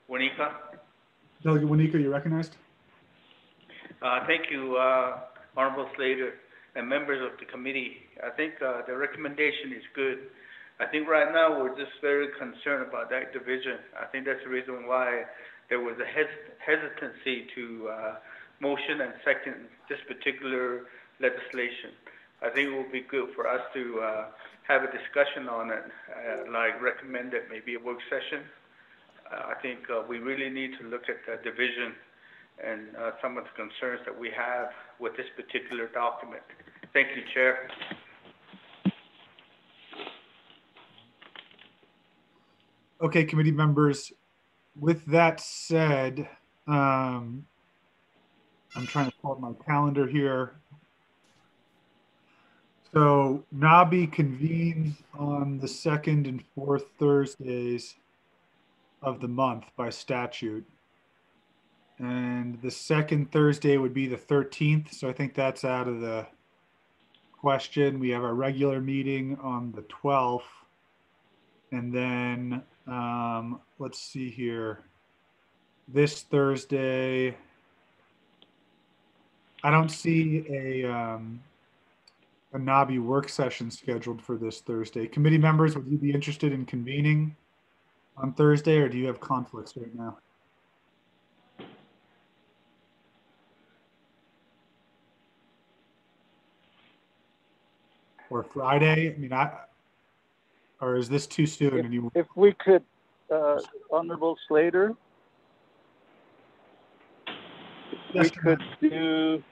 Wanika. Delegate Wanika, you recognized? Thank you, Honorable Slater and members of the committee. I think the recommendation is good. I think right now we're just very concerned about that division. I think that's the reason why there was a hesitancy to motion and second this particular legislation. I think it will be good for us to have a discussion on it, like recommended maybe a work session. I think we really need to look at the division and some of the concerns that we have with this particular document. Thank you, Chair. Okay, committee members, with that said, I'm trying to pull up my calendar here. So NABI convenes on the 2nd and 4th Thursdays of the month by statute. And the 2nd Thursday would be the 13th. So I think that's out of the question. We have our regular meeting on the 12th. And then let's see here. This Thursday, I don't see a NABI work session scheduled for this Thursday. Committee members, would you be interested in convening on Thursday, or do you have conflicts right now? Or Friday? I mean, or is this too soon? If we could, Honorable Slater, yes, we could do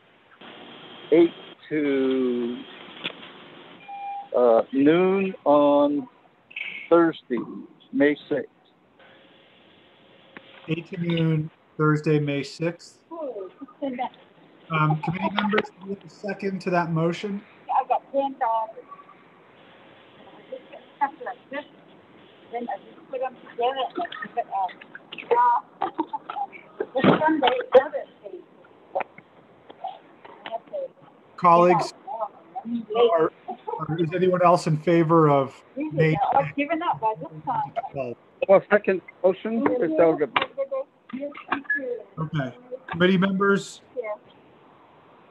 8 to noon on Thursday, May 6th. 8 to noon, Thursday, May 6th. Committee members, do you have a second to that motion? I got $10. Stuff like this. Then I just put them together and the Sunday other day. Colleagues, Is anyone else in favor of May? I've given up by this time. Well, second motion is Delegate. Okay. Committee members,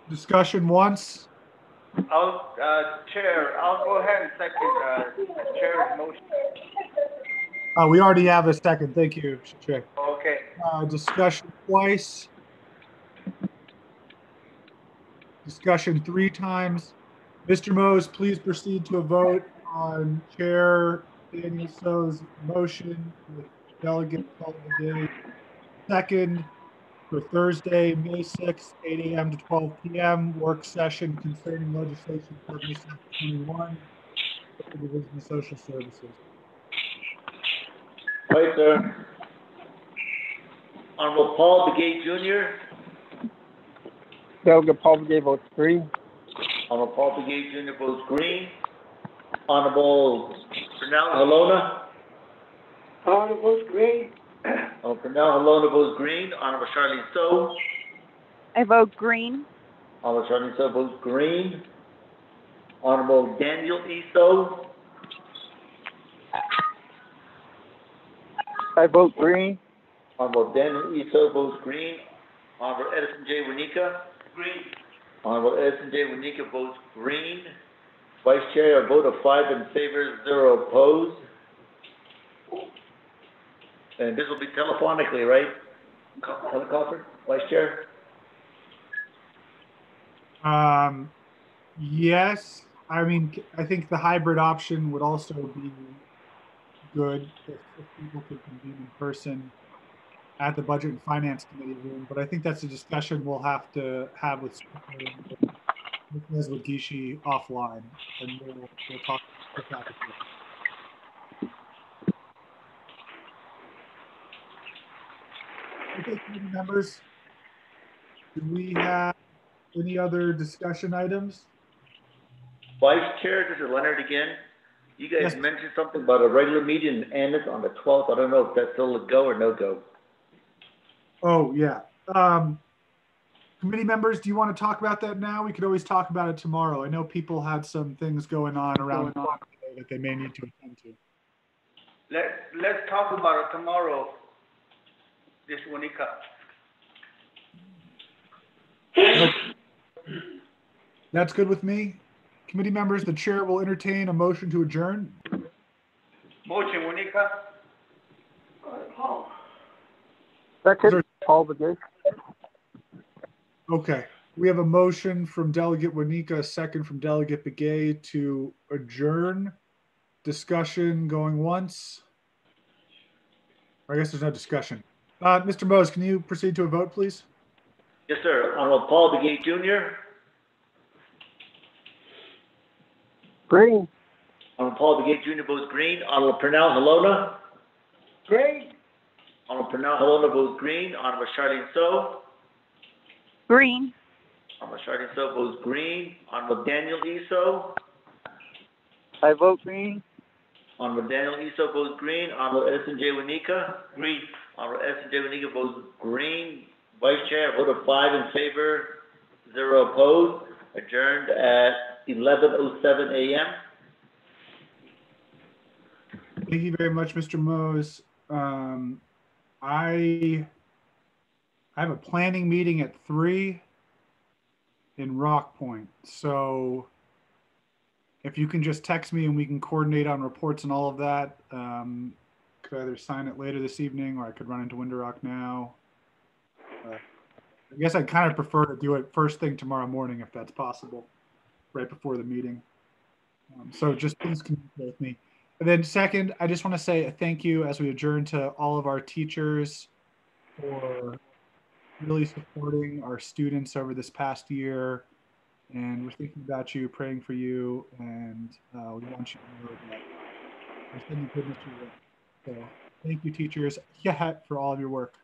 discussion once. Chair, I'll go ahead and second Chair's motion. We already have a second. Thank you, Chair. Okay. Discussion twice. Discussion 3 times. Mr. Mose, please proceed to a vote on Chair Daniel So's motion with Delegate Day. Second for Thursday, May 6th, 8 a.m. to 12 p.m. work session concerning legislation purpose 21 for the Division of Social Services. Right, sir. Honorable Paul Begay Jr. Delegate Paul Begay votes green. Honorable Paul Begay Jr. votes green. Honorable Pernell Halona. Honorable votes green. Honorable Pernell Halona votes green. Honorable Charlene So. I vote green. Honorable Charlene So votes green. Honorable Daniel E. So. I vote green. Honorable Daniel E. So votes green. Honorable Edison J. Winika. Green. Honorable Edison J. Winika votes green. Vice Chair, a vote of 5 in favor, 0 opposed. And this will be telephonically, right? Helicopter, Vice Chair? Yes. I mean, I think the hybrid option would also be good if people could convene in person at the Budget and Finance Committee room, but I think that's a discussion we'll have to have with Ms. Wagishi offline, and we'll talk about it. Okay, committee members, do we have any other discussion items? Vice Chair, this is Leonard again. You guys mentioned something about a regular meeting in Annis on the 12th. I don't know if that's still a go or no go. Oh, yeah. Committee members, do you want to talk about that now? We could always talk about it tomorrow. I know people had some things going on around the clock today that they may need to attend to. Let's talk about it tomorrow, this Winika. That's good with me. Committee members, the chair will entertain a motion to adjourn. Motion, Winika. Paul. Second, Paul Begay. Okay, we have a motion from Delegate Winika, a second from Delegate Begay to adjourn. Discussion going once. I guess there's no discussion. Mr. Mose, can you proceed to a vote, please? Yes, sir. Honorable Paul Begay Jr. Green. Honorable Paul Begay Jr. votes green. Honorable Pernell Halona. Green. Honorable Pernell Halona votes green. Honorable Charlene So. Green. Honorable Charlene So votes green. Honorable Daniel E. So. I vote green. Honorable Daniel E. So votes green. Honorable Edison J. Winika. Green. Honorable Edison J. Winika votes green. Vice Chair, a vote of 5 in favor, 0 opposed. Adjourned at 11:07 a.m. Thank you very much, Mr. Mose. I have a planning meeting at 3 in Rock Point. So if you can just text me and we can coordinate on reports and all of that, could either sign it later this evening or I could run into Window Rock now. I guess I'd kind of prefer to do it first thing tomorrow morning if that's possible, right before the meeting. So just please communicate with me. And then second, I just want to say a thank you as we adjourn to all of our teachers for really supporting our students over this past year. And we're thinking about you, praying for you, and we want you to know that we're sending goodness to you. So thank you, teachers, for all of your work.